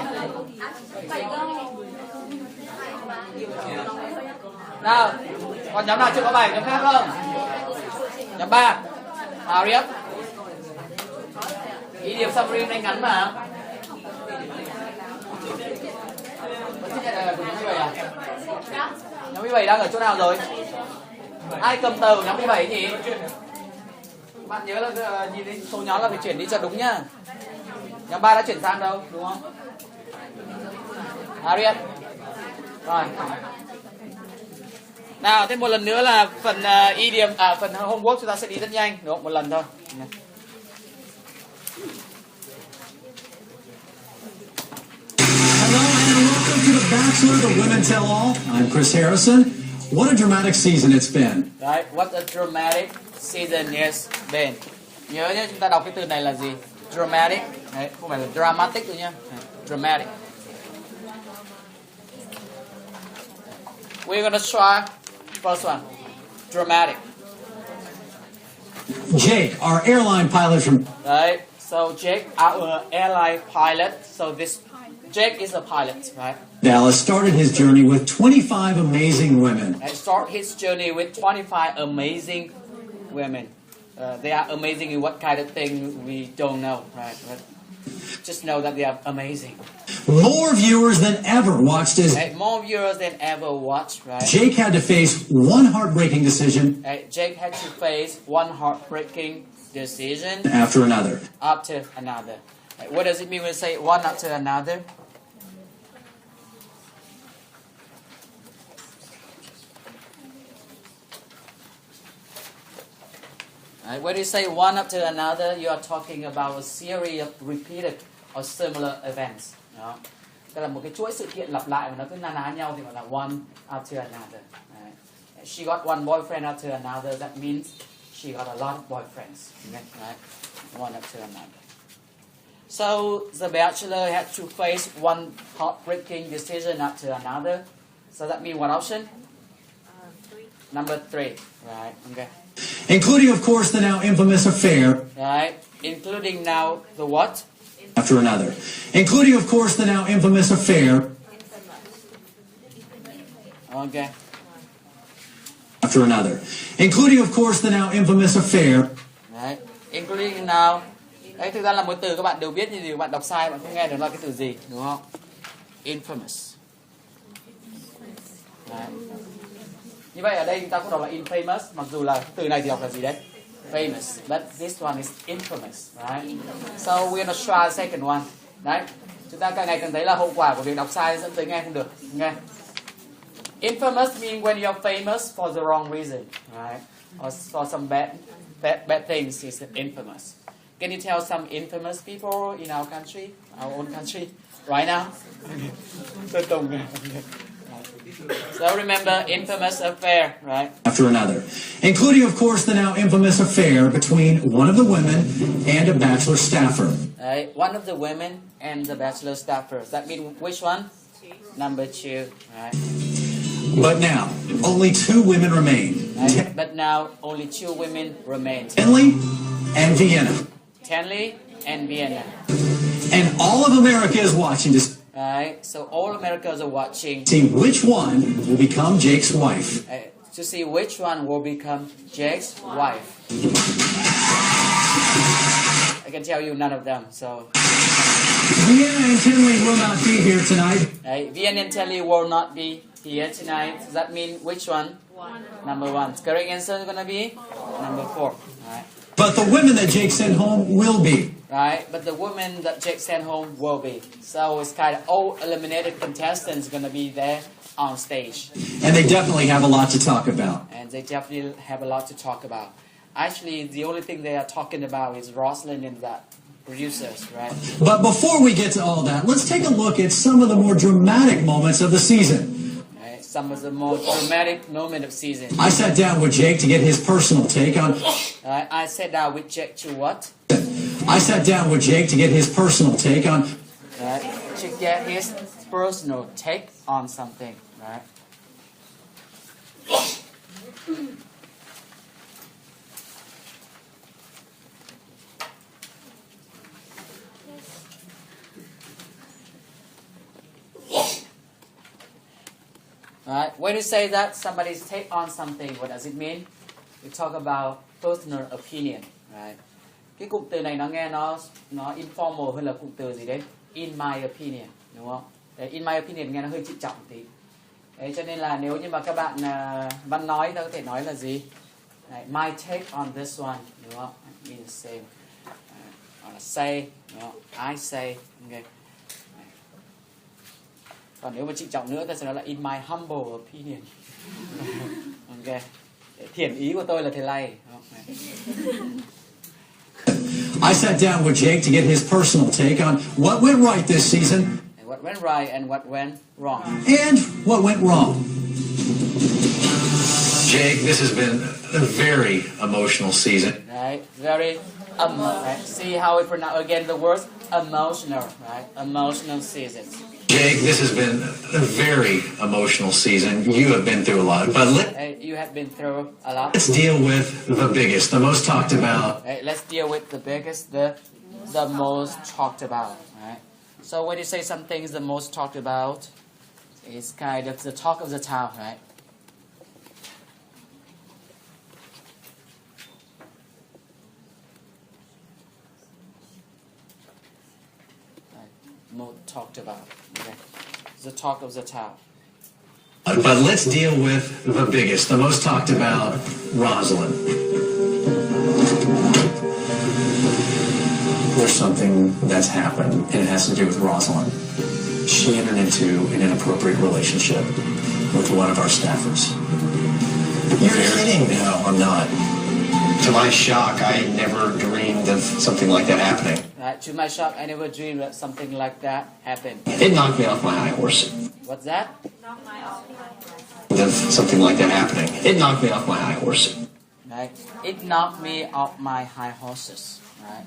Nào, còn nhóm nào chưa có bài, nhóm khác không? Nhóm 3. Nào Riết. Ý điểm summary này ngắn mà. Nhóm 17 à? Nhóm 17 đang ở chỗ nào rồi? Ai cầm tờ của nhóm 17 nhỉ? Bạn nhớ là nhìn đến số nhóm là phải chuyển đi cho đúng nhá. Nhóm 3 đã chuyển sang đâu, đúng không? Ariel. Rồi. Nào, thêm một lần nữa là phần idiom, phần homework chúng ta sẽ đi rất nhanh, đúng không? Một lần thôi. Hello and welcome to The Bachelor, The Women Tell All. I'm Chris Harrison. What a dramatic season it's been. Right, what a dramatic season it's been. Nhớ nhé, chúng ta đọc cái từ này là gì? Dramatic. Đấy, không phải là dramatic đâu nhá. Dramatic. We're gonna try first one. Dramatic. Jake, our airline pilot from... Right, so Jake, our airline pilot. So this Jake is a pilot, right? Dallas started his journey with 25 amazing women. And start his journey with 25 amazing women. They are amazing in what kind of thing we don't know, right? But just know that they are amazing. More viewers than ever watched his... Right? More viewers than ever watched, right? Jake had to face one heartbreaking decision... Right? Jake had to face one heartbreaking decision... after another. After another. Right? What does it mean when we say one after another? Right, when you say one after another, you are talking about a series of repeated or similar events. Đó. Tức là một cái chuỗi sự kiện lặp lại mà nó cứ na ná nhau thì gọi là one after another. Right. She got one boyfriend after another. That means she got a lot of boyfriends. Right? One after another. So the bachelor had to face one heartbreaking decision after another. So that means what option? Number 3. Right. Okay. Including, of course, the now infamous affair. Right. Including now the what? After another. Including, of course, the now infamous affair. Okay. After another. Including, of course, the now infamous affair. Right. Including now. Đấy, thực ra là một từ các bạn đều biết, nhưng vì bạn đọc sai bạn không nghe được là cái từ gì, đúng không? Infamous. Đấy. Như vậy ở đây chúng ta cũng đọc là infamous, mặc dù là từ này thì đọc là gì đấy? Famous, but this one is infamous, right? So we're gonna try the second one. Đấy, chúng ta càng ngày càng thấy là hậu quả của việc đọc sai dẫn tới nghe không được. Nghe. Infamous means when you are famous for the wrong reason, right? Or for some bad things is infamous. Can you tell some infamous people in our country, our own country, right now? So remember, infamous affair, right? After another. Including, of course, the now infamous affair between one of the women and a bachelor staffer. Right, one of the women and the bachelor staffer. That means which one? Number 2, right? But now, only 2 women remain. Right? But now, only 2 women remain. Tenley and Vienna. Tenley and Vienna. And all of America is watching to Right? So all Americans are watching see which one will become Jake's wife. to see which one will become Jake's wife. I can tell you none of them, so... Vienna and Tenley will not be here tonight. Right? Vienna and Tenley will not be here tonight. Does that mean which one? Number 1. Correct answer is going to be number 4. Right? But the women that Jake sent home will be. Right? But the women that Jake sent home will be. So it's kind of all eliminated contestants going to be there on stage. And they definitely have a lot to talk about. And they definitely have a lot to talk about. Actually, the only thing they are talking about is Rosalind and the producers, right? But before we get to all that, let's take a look at some of the more dramatic moments of the season. Right? Some of the more dramatic moments of season. I sat down with Jake to get his personal take on... I sat down with Jake to what? I sat down with Jake to get his personal take on... To get his personal take on something, right? Right? When you say that somebody's take on something, what does it mean? We talk about personal opinion, right? Cái cụm từ này nó nghe nó informal hơn là cụm từ gì đấy? In my opinion, đúng không? Đấy, in my opinion nghe nó hơi trịnh trọng tí. Đấy, cho nên là nếu như mà các bạn văn nói, ta có thể nói là gì? Đấy, my take on this one, đúng không? I mean the same. Hoặc là say, đúng không? I say, okay. Còn nếu mà trịnh trọng nữa ta sẽ nói là in my humble opinion. Ok. Thiển ý của tôi là thế này. I sat down with Jake to get his personal take on what went right this season. And what went right and what went wrong. And what went wrong. Jake, this has been a very emotional season. Right? Very right? See how we pronounce again the word emotional, right? Emotional season. Jake, this has been a very emotional season. You have been through a lot, but you have been through a lot. Let's deal with the biggest, the most talked about. Let's deal with the biggest, the most talked about. Right? So when you say something is the most talked about, it's kind of the talk of the town, right? Most talked about. Okay. The talk of the town. But let's deal with the biggest, the most talked about, Rosalind. There's something that's happened, and it has to do with Rosalind. She entered into an inappropriate relationship with one of our staffers. You're kidding. No, I'm not. To my shock, I never dreamed of something like that happening. To my shock, I never dreamed that something like that happened. It knocked me off my high horse. What's that? Of something like that happening. It knocked me off my high horse. Right? It knocked me off my high horses. Right?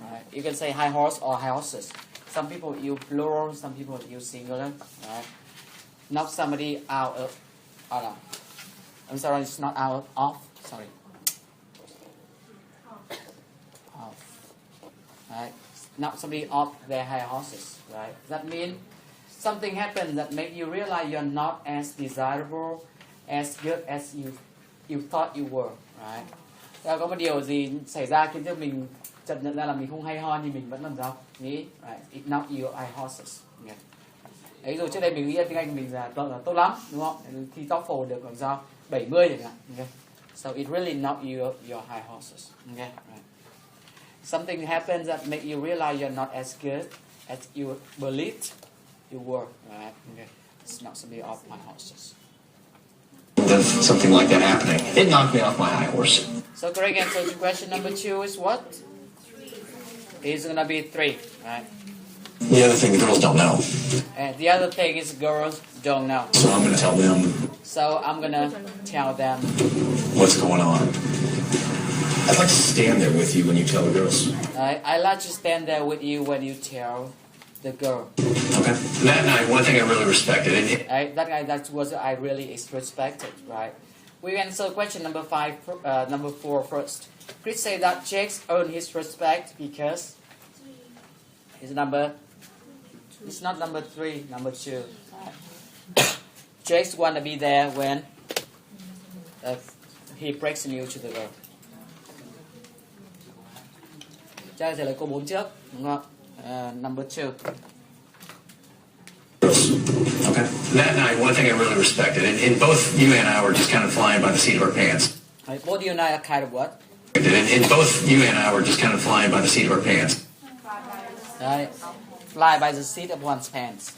Right? You can say high horse or high horses. Some people use plural, some people use singular. Right? Knock somebody out of. Oh no. I'm sorry, it's not out of. Sorry. Off. Right? Knock somebody off their high horses. Right? That means something happened that made you realize you're not as desirable, as good as you thought you were. Right? Có một điều gì xảy ra khiến cho mình chợt nhận ra là mình không hay ho nhưng mình vẫn làm sao? Nghĩ, right? It knocked your high horses. Okay. Đấy rồi trước đây mình nghĩ tiếng Anh mình là tốt lắm, đúng không? Thi TOEFL được làm sao? 70 chẳng hạn. Okay. So it really knocked your high horses. Okay. Right. Something happens that make you realize you're not as good as you believed you were. Right. Okay. It's not somebody off my horses. Of something like that happening. It knocked me off my high horse. So correct answer to question number 2 is what? It's gonna be 3, right? The other thing the girls don't know. And the other thing is girls don't know. So I'm gonna tell them. So I'm gonna tell them what's going on. I'd like to stand there with you when you tell the girls. I like to stand there with you when you tell the girl. Okay. That night, one thing I really respected. That was I really respected, right? We answer question number 4 first. Chris said that Jake earned his respect because it's not number 3, number 2. Jake want to be there when he breaks the news to the girl. Trả lời câu 4 trước, đúng không? Number 2. Okay. That night, one thing I really respected, and both you and I were just kind of flying by the seat of our pants. Both you and I are kind of what? And both you and I were just kind of flying by the seat of our pants. Right. Fly by the seat of one's pants.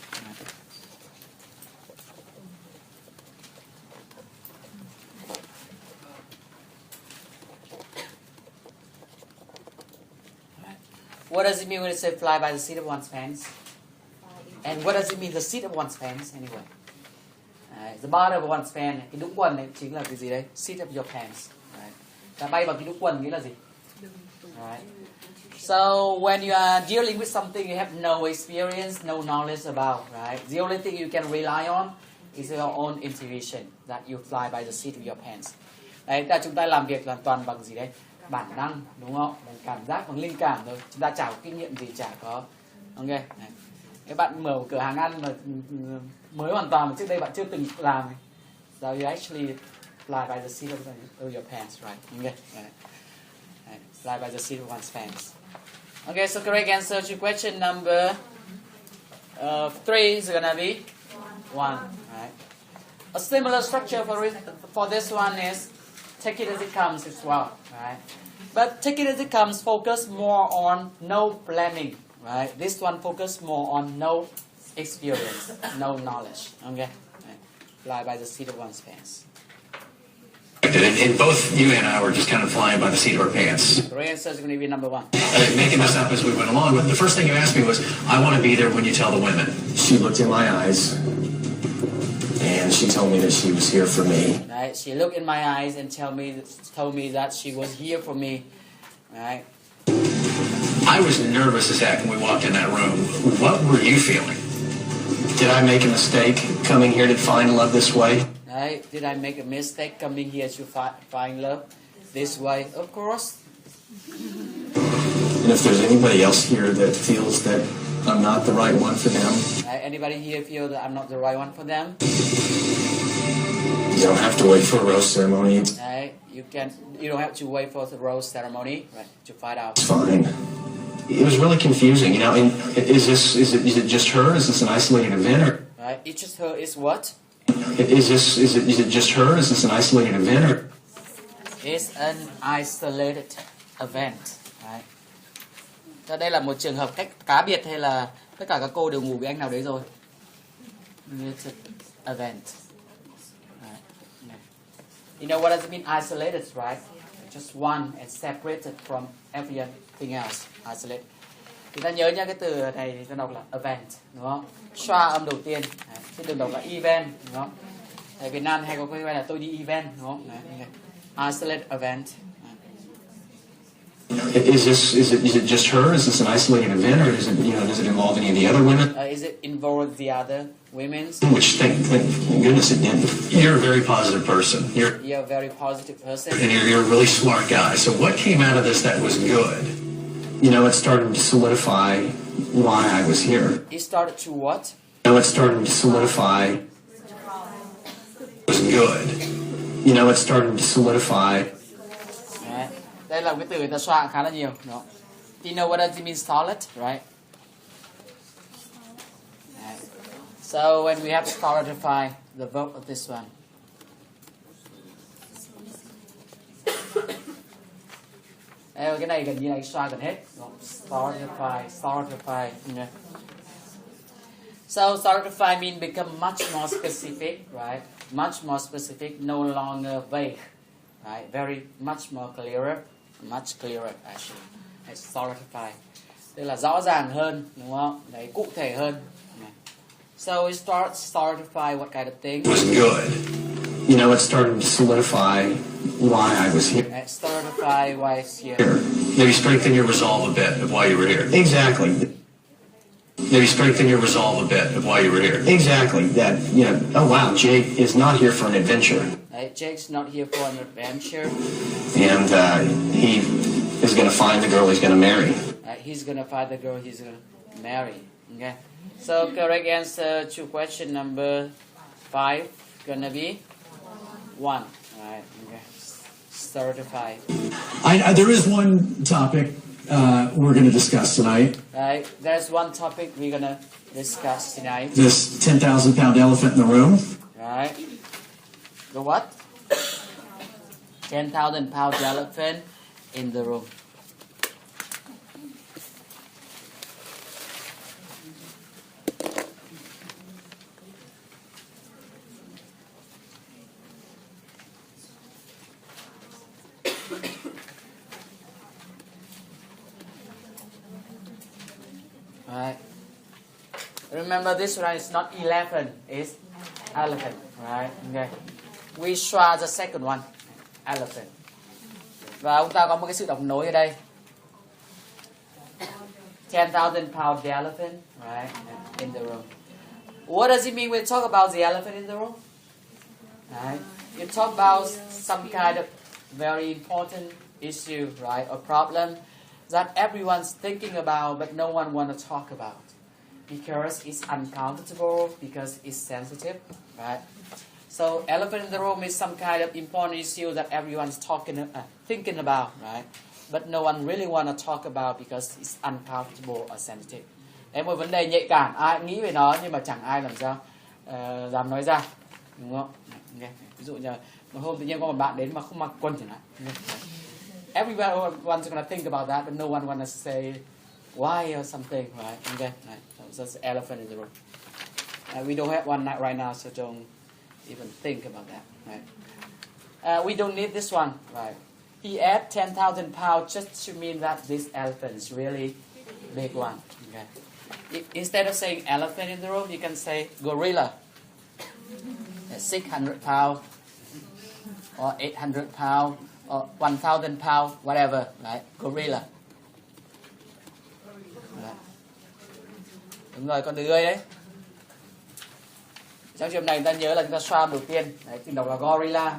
What does it mean when it says fly by the seat of one's pants? And what does it mean the seat of one's pants anyway? The bottom of one's pants, cái đũng quần này chính là cái gì đấy? Seat of your pants. Right. Và bay bằng cái đũng quần nghĩa là gì? Right. So when you are dealing with something you have no experience, no knowledge about, right? The only thing you can rely on is your own intuition that you fly by the seat of your pants. Đấy, là chúng ta làm việc hoàn toàn bằng gì đấy? Bản năng, đúng không? Bằng cảm giác, bằng linh cảm thôi. Chúng ta chả có kinh nghiệm gì, chả có. Ok. Đấy. Các bạn mở một cửa hàng ăn mà mới hoàn toàn mà trước đây bạn chưa từng làm. So you actually fly by the seat of your pants, right? Okay. Right. Fly by the seat of one's pants. Okay, so correct answer to question number 3 is gonna be 1. Right. A similar structure for this one is take it as it comes as well. Right. But take it as it comes focus more on no planning. Right. This one focus more on no experience, no knowledge. Okay. Right. Fly by the seat of one's pants. And both you and I were just kind of flying by the seat of our pants. The answer is going to be number 1. Making this up as we went along. But the first thing you asked me was, I want to be there when you tell the women. She looked in my eyes, and she told me that she was here for me. Right? She looked in my eyes and told me that she was here for me. Right? I was nervous as heck when we walked in that room. What were you feeling? Did I make a mistake coming here to find love this way? Right? Did I make a mistake coming here to find love this way? Of course. And if there's anybody else here that feels that I'm not the right one for them, anybody here feel that I'm not the right one for them? You don't have to wait for a rose ceremony. Right? You don't have to wait for the rose ceremony, right? To find out. It's fine. It was really confusing, you know. And is it just her? Is this an isolated event, or? Right? It's just her. Is what? Is it just her? Is this an isolated event, or? It's an isolated event, right? Cho đây là một trường hợp cá biệt hay là tất cả các cô đều ngủ với anh nào đấy rồi? It's an event. Right. Yeah. You know what does it mean isolated, right? Just one and separated from everything else. Isolated. Chúng ta nhớ nha, cái từ này thì ta đọc là event, đúng không? Xoa âm đầu tiên, chứ đừng đọc là event, đúng không? Tại Việt Nam hay có cái quen là tôi đi event, đúng không? Đấy. Isolated event. Is it just her? Is this an isolated event, or is it, you know, does it involve any of the other women? Is it involve the other women? Which thank goodness it didn't. You're a very positive person. You're a very positive person. And you're a really smart guy. So what came out of this that was good? You know, it started to solidify why I was here. It started to what? You know, it started to solidify. Was good. You know, it started to solidify. Right. Đây là cái từ người ta xoa khá là nhiều. No. Do you know what does it mean solid, right? Right. So when we have to solidify the verb of this one. Cái này gần như là xoa gần hết. Solidify. Yeah. So solidify means become much more specific, right? Much more specific, no longer vague, right? Very much more clearer, much clearer actually. It's solidify. Tức là rõ ràng hơn, đúng không? Đấy, cụ thể hơn. So it starts solidify what kind of thing? Was good. you know, it's starting to solidify why I was here. Solidify why it's here. Maybe strengthen your resolve a bit of why you were here. Exactly. Maybe strengthen your resolve a bit of why you were here. Exactly. That, you know, oh wow, Jake is not here for an adventure. Jake's not here for an adventure. And he is going to find the girl he's going to marry. He's going to find the girl he's going to marry. Okay. So correct answer to question number 5 gonna be 1. Right. Okay. Certified. There is one topic we're going to discuss tonight. Right. There's one topic we're gonna discuss tonight. This 10,000-pound elephant in the room. Right. The what? 10,000-pound elephant in the room. Right. Remember this one is not 11, it's elephant. Right. Okay. We try the second one, elephant. Và chúng ta có một cái sự đọc nối ở đây. 10,000-pound elephant, right, in the room. What does it mean when we talk about the elephant in the room? Right. You talk about some kind of very important issue, right, or problem that everyone's thinking about but no one want to talk about because it's uncomfortable, because it's sensitive, right? So elephant in the room is some kind of important issue that everyone's thinking about, right? But no one really want to talk about because it's uncomfortable or sensitive. Đấy, một vấn đề nhạy cảm, ai nghĩ về nó nhưng mà chẳng ai làm sao dám nói ra, đúng không? Okay. Ví dụ như một hôm tự nhiên có một bạn đến mà không mặc quần chẳng hạn. Okay. Everyone's gonna think about that, but no one wanna say why or something, right? Okay, right. So that's the elephant in the room. We don't have one right now, so don't even think about that, right? We don't need this one, right? He added 10,000 pounds just to mean that this elephant is really big one. Okay. Instead of saying elephant in the room, you can say gorilla. 600 pounds or 800 pounds. Or 1,000 pounds, whatever, right? Gorilla. Right. Đúng rồi, con người đấy. Trong trường này ta nhớ là chúng ta sound đầu tiên, đấy, tiếng đọc là gorilla,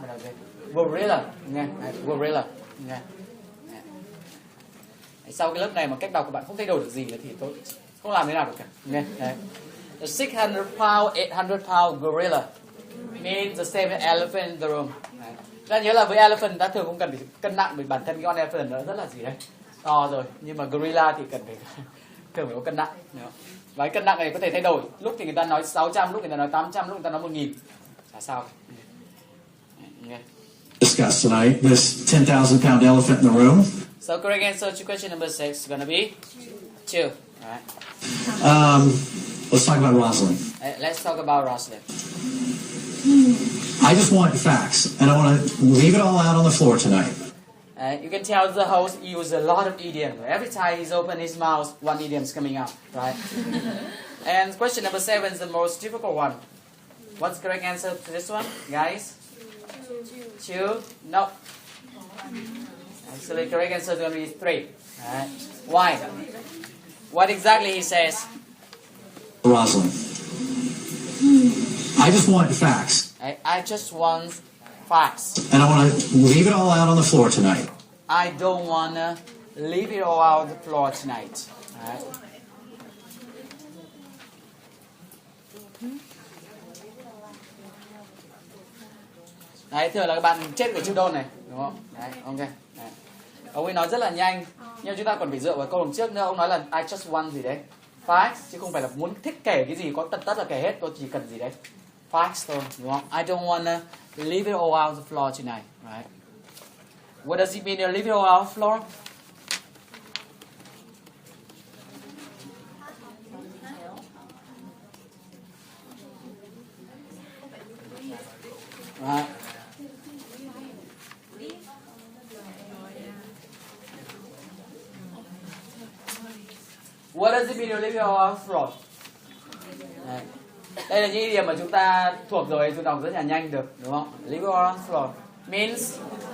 gorilla, nghe, gorilla, nghe. Sau cái lớp này mà cách đọc của bạn không thay đổi được gì nữa thì tôi không làm thế nào được cả, nghe. Đấy. The 600 pound, 800 pound gorilla means the same elephant in the room. Đấy. Ta nhớ là với elephant ta thường không cần phải cân nặng, vì bản thân cái con elephant nó rất là gì đấy, to rồi, nhưng mà gorilla thì thường phải có cân nặng. Và cái cân nặng này có thể thay đổi, lúc thì người ta nói 600, lúc người ta nói 800, lúc người ta nói 1.000, chả sao. Discuss tonight this 10,000-pound elephant in the room. So correct answer to question number 6 is gonna be 2. All right. Let's talk about Rosalind. Let's talk about Rosalind. I just want facts, and I want to leave it all out on the floor tonight. You can tell the host uses a lot of idiom. Every time he's open his mouth, one idiom is coming out, right? And question number 7 is the most difficult one. What's the correct answer to this one, guys? 2? No. Actually, correct answer is going to be 3. Right? Why? What exactly he says? Rosalind. I just want facts. I just want facts. And I want to leave it all out on the floor tonight. I don't want to leave it all out on the floor tonight. Right? Đấy, thường là các bạn chết của chữ đôn này, đúng không? Đấy, ok. Đấy. Ông ấy nói rất là nhanh, nhưng chúng ta còn phải dựa vào câu đằng trước nữa. Ông nói là I just want gì đấy, facts, chứ không phải là muốn thích kể cái gì có tất là kể hết. Tôi chỉ cần gì đấy, facts thôi, đúng không? I don't wanna leave it all out the floor tonight, right? What does it mean to leave it all out the floor? Right. What does it mean to leave it all out the floor? Right. Đây là những idiom mà chúng ta thuộc rồi, chúng ta đọc rất là nhanh được, đúng không? Leave it all on the floor means,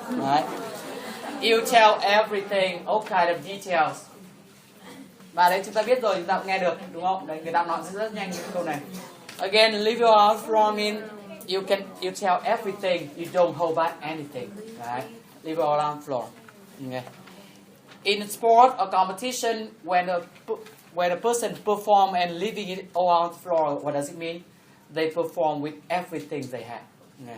right? You tell everything, all kind of details. Và đấy chúng ta biết rồi, chúng ta cũng nghe được, đúng không? Đấy, người ta nói rất nhanh những câu này. Again, leave it all on the floor means you tell everything, you don't hold back anything, right? Leave it all on the floor. Okay. In sport or competition, when a person perform and leaving it all on the floor, what does it mean? They perform with everything they have. Okay.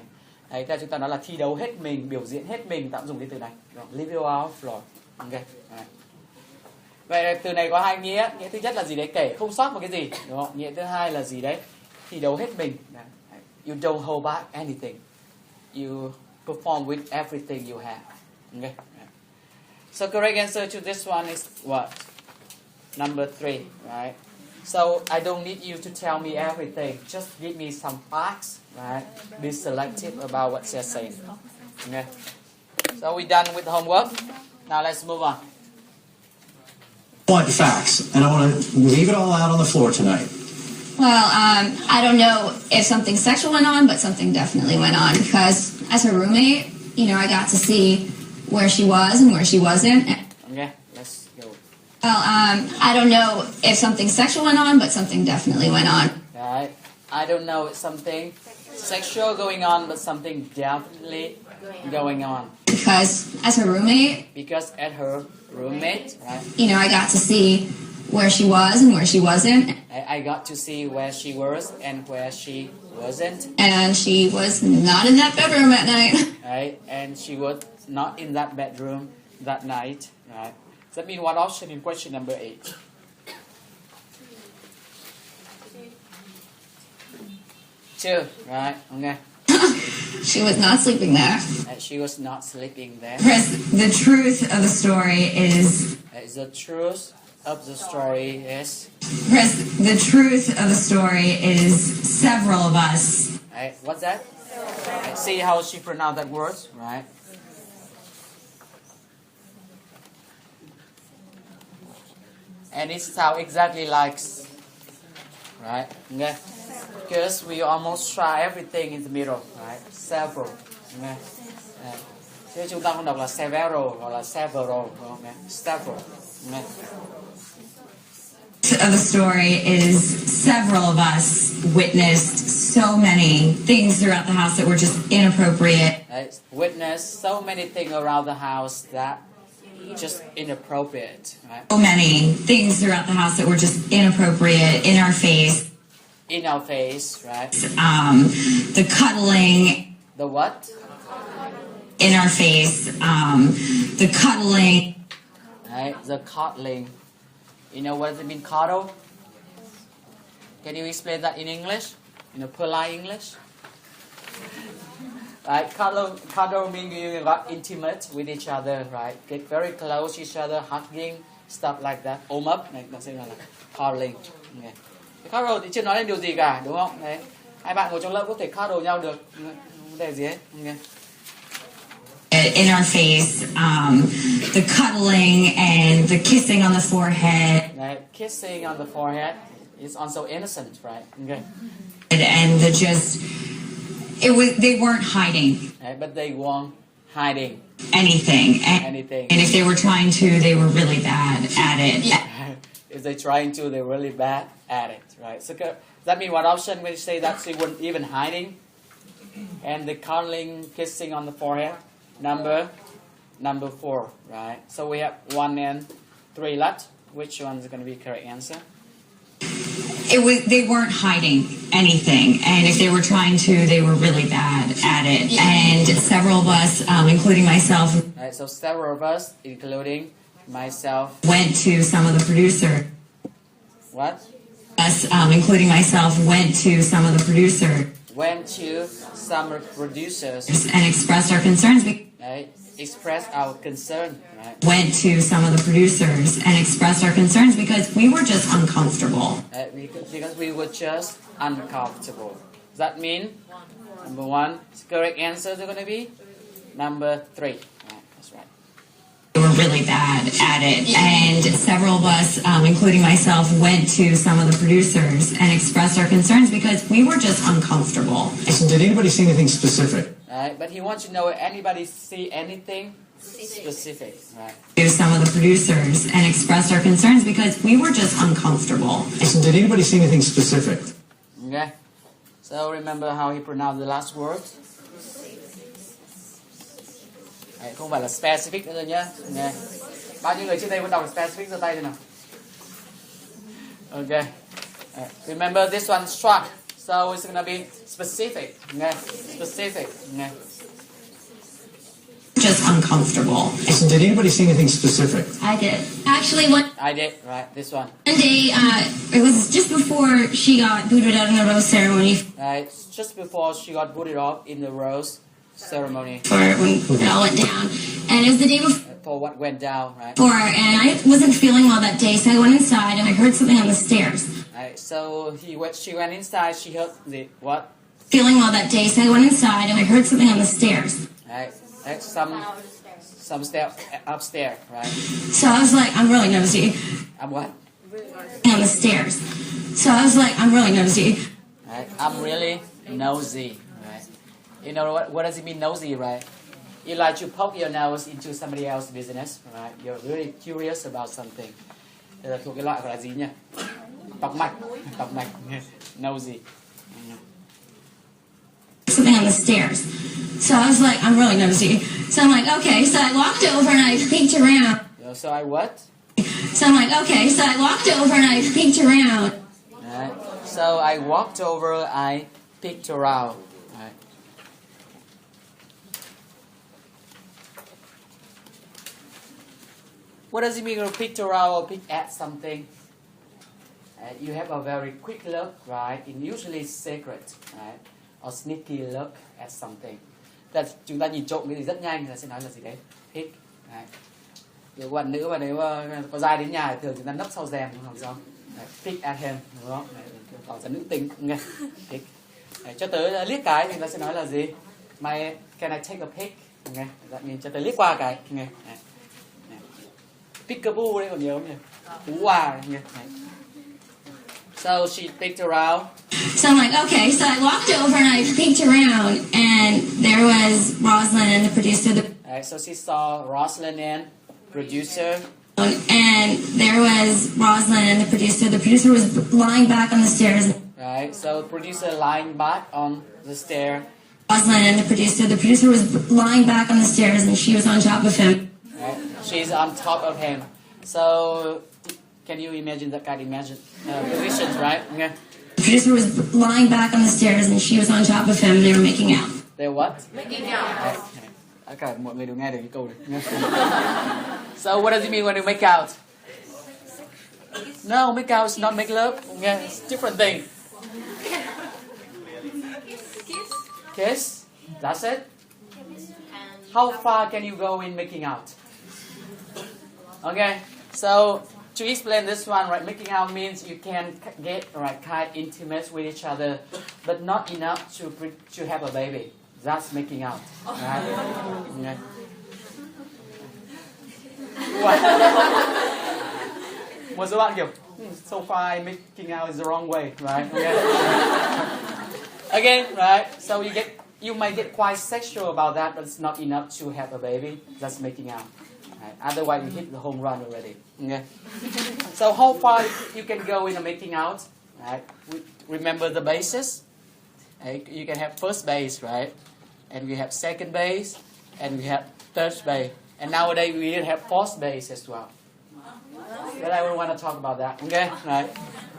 Đấy, theo chúng ta nói là thi đấu hết mình, biểu diễn hết mình, tạm dùng cái từ này. Leave it all on the floor. Okay. Right. Vậy từ này có hai nghĩa. Nghĩa thứ nhất là gì đấy? Kể không sót một cái gì, đúng không? Nghĩa thứ hai là gì đấy? Thi đấu hết mình. Đấy. You don't hold back anything. You perform with everything you have. Okay. So correct answer to this one is what? Number 3, right? So I don't need you to tell me everything. Just give me some facts, right? Be selective about what you're saying. Okay. So we're done with the homework. Now let's move on. I want facts, and I want to leave it all out on the floor tonight. Well, I don't know if something sexual went on, but something definitely went on because as her roommate, you know, I got to see where she was and where she wasn't. Okay, let's go. Well, I don't know if something sexual went on, but something definitely went on. Right. I don't know if something sexual going on, but something definitely going on. Because as her roommate, right? You know, I got to see where she was and where she wasn't. I got to see where she was and where she wasn't. And she was not in that bedroom at night. Right, and she was not in that bedroom that night. Right. Does that mean what option in question number 8? Two, right? Okay. She was not sleeping there. She was not sleeping there. Chris, the truth of the story is... The truth of the story is... Chris, the truth of the story is several of us... Right, what's that? Right, see how she pronounced that word, right? And it sounds exactly like... Right? Okay. Because we almost try everything in the middle, right? Several. Okay. Chứ chúng ta không đọc là several hoặc là several, okay? Several. Okay. Of the story is several of us witnessed so many things throughout the house that were just inappropriate. Right. Witnessed so many things around the house that just inappropriate, right? So many things throughout the house that were just inappropriate, in our face. In our face, right? The cuddling. The what? In our face. The cuddling. Right, the coddling. You know what does it mean, coddle? Can you explain that in English? In a polite English? Right, cuddle means you got intimate with each other, right? Get very close to each other, hugging, stuff like that. Ôm ấp, này nó sẽ là cuddling. Okay. Cuddle thì chưa nói lên điều gì cả, đúng không? Đấy. Hai bạn ngồi trong lớp có thể cuddle nhau được, vấn đề gì hết. Okay. In our face, the cuddling and the kissing on the forehead. Right, kissing on the forehead is also innocent, right? Okay. And the just, they weren't hiding. Right, but they weren't hiding anything. Anything. And if they were trying to, they were really bad at it. If they're trying to, they're really bad at it, right? So does that mean what option when you say that she wasn't even hiding? And the cuddling, kissing on the forehead? Number 4, right? So we have 1 and 3 left. Which one is going to be correct answer? They weren't hiding anything, and if they were trying to, they were really bad at it. And several of us, including myself, right, so several of us, including myself, went to some of the producers. What? Us, including myself, went to some of the producers. Went to some producers and expressed our concerns. Right, expressed our concern. Right. Went to some of the producers and expressed our concerns because we were just uncomfortable. Because we were just uncomfortable. Does that mean number 1? Correct answer is going to be number 3. Right, that's right. They were really bad at it, and several of us, including myself, went to some of the producers and expressed our concerns because we were just uncomfortable. Listen, did anybody see anything specific? Right, but he wants to know if anybody see anything specific. Right. To some of the producers and expressed our concerns because we were just uncomfortable. Listen, did anybody see anything specific? Okay. So remember how he pronounced the last word. Đấy, không phải là specific nữa rồi nhá. Okay. Bao nhiêu người trước đây vẫn đọc specific giơ tay lên nào. Okay. Remember this one struck. So it's gonna be specific. Okay. Specific. Okay. Just uncomfortable. Listen, did anybody see anything specific? I did. Actually, I did. Right. This one. One day, it was just before she got booted out in the rose ceremony. Right. Just before she got booted off in the rose ceremony. For when it all went down, and it was the day before. For what went down, right? And I wasn't feeling well that day, so I went inside and I heard something on the stairs. Right. So she went inside. She heard the what? Feeling well that day, so I went inside and I heard something on the stairs. Right. Some step upstairs, right? So I was like, I'm really nosy. I'm what? On the stairs. So I was like, I'm really nosy. Right. I'm really nosy, right? You know what does it mean, nosy, right? You like to poke your nose into somebody else's business, right? You're really curious about something. Đây là thuộc cái loại gọi là gì nhỉ? Tọc mạch, nosy. Something on the stairs. So I was like, I'm really nosy. So I'm like, okay. So I walked over and I peeked around. So I what? So I'm like, okay. So I walked over and I peeked around. Right. So I walked over, I peeked around. Right. What does it mean to peek around or peek at something? You have a very quick look, right? And usually secret, right? Or sneaky look at something. Chúng ta nhìn trộm cái gì rất nhanh, là sẽ nói là gì đấy? Peek. Right. Kiểu bạn nữ mà nếu có dai đến nhà thì thường chúng ta nấp sau rèm, đúng không? Peek at him, đúng không? Tỏ ra nữ tính, nghe. Peek. Cho tới liếc cái thì ta sẽ nói là gì? Can I take a peek? Nghe. Cho tới liếc qua cái, nghe. Peekaboo đấy còn nhớ không nhỉ? Cú hòa, nghe. So she peeked around. So I'm like, okay. So I walked over and I peeked around, and there was Rosalind and the producer. Right, so she saw Rosalind and producer. And there was Rosalind and the producer. The producer was lying back on the stairs. Right, so the producer lying back on the stair. Rosalind and the producer was lying back on the stairs, and she was on top of him. Right, she's on top of him. So can you imagine that kind of positions, right? Okay. The producer was lying back on the stairs and she was on top of him. They were making out. They what? Making out. Okay, mọi người đều nghe được cái câu này. So what does it mean when you make out? No, make out is not make love. Okay, it's different thing. Kiss? That's it? How far can you go in making out? Okay, so to explain this one, right, making out means you can get right kind of intimate with each other, but not enough to have a baby. That's making out, right? Yeah. What? Một số bạn kiểu so far making out is the wrong way, right? Okay. Again, right? So you might get quite sexual about that, but it's not enough to have a baby. That's making out. Right? Otherwise, you hit the home run already. Okay. So how far you can go in a making out? Right? Remember the bases. Right? You can have first base, right? And we have second base, and we have third base, and nowadays we even have fourth base as well. But I don't want to talk about that. Okay, right?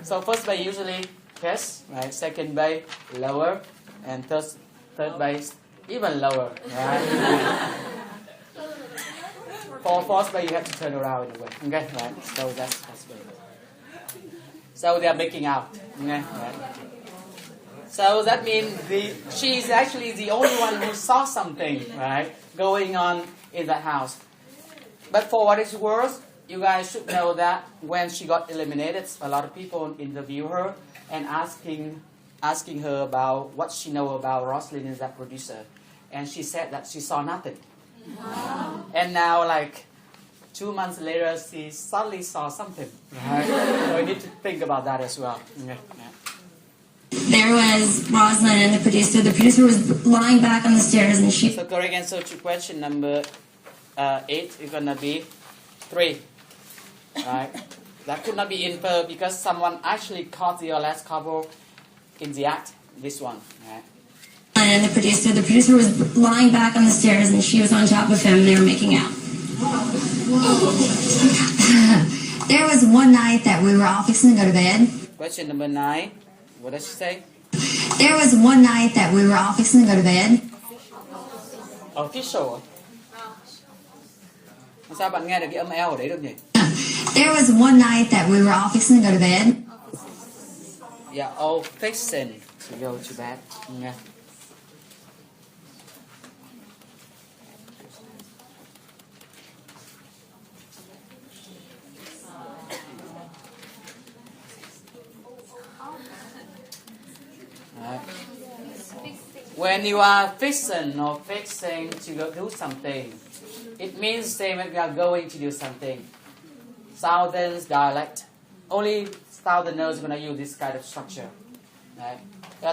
So first base usually kiss, right? Second base lower, and third base even lower, right? For fourth base you have to turn around in a way. Okay, right? So that's first base. So they are making out. Okay, right? So that means she's actually the only one who saw something, right, going on in that house. But for what it's worth, you guys should know that when she got eliminated, a lot of people interview her and asking her about what she know about Rosalind as that producer, and she said that she saw nothing. Wow. And now, like 2 months later, she suddenly saw something. Right? So we need to think about that as well. Okay. Yeah. There was Rosalind and the producer. The producer was lying back on the stairs, and she. So correct answer to question number 8 is gonna be 3. Right? That could not be inferred because someone actually caught the last couple in the act. This one. Right? And the producer was lying back on the stairs, and she was on top of him. And they were making out. There was one night that we were all fixing to go to bed. Question number 9. What does she say? There was one night that we were all fixing to go to bed. Official. Sao bạn nghe được cái âm L ở đấy được nhỉ? There was one night that we were all fixing to go to bed. Yeah, all fixing to go to bed. Yeah. When you are fixing to go do something, it means same when you are going to do something. Southern dialect, only Southerners gonna use this kind of structure. Đấy.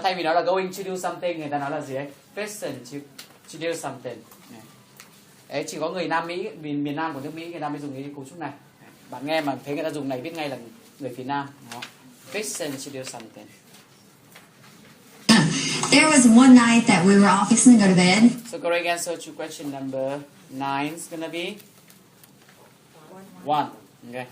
Thay vì nói là going to do something, người ta nói là gì đấy? Fixing to do something. Đấy, chỉ có người Nam Mỹ, miền Nam của nước Mỹ người ta mới dùng cái cấu trúc này. Bạn nghe mà thấy người ta dùng này biết ngay là người phía Nam. Đó. Fixing to do something. There was one night that we were all fixing to go to bed. So correct answer to question number 9 is gonna be 1. Okay.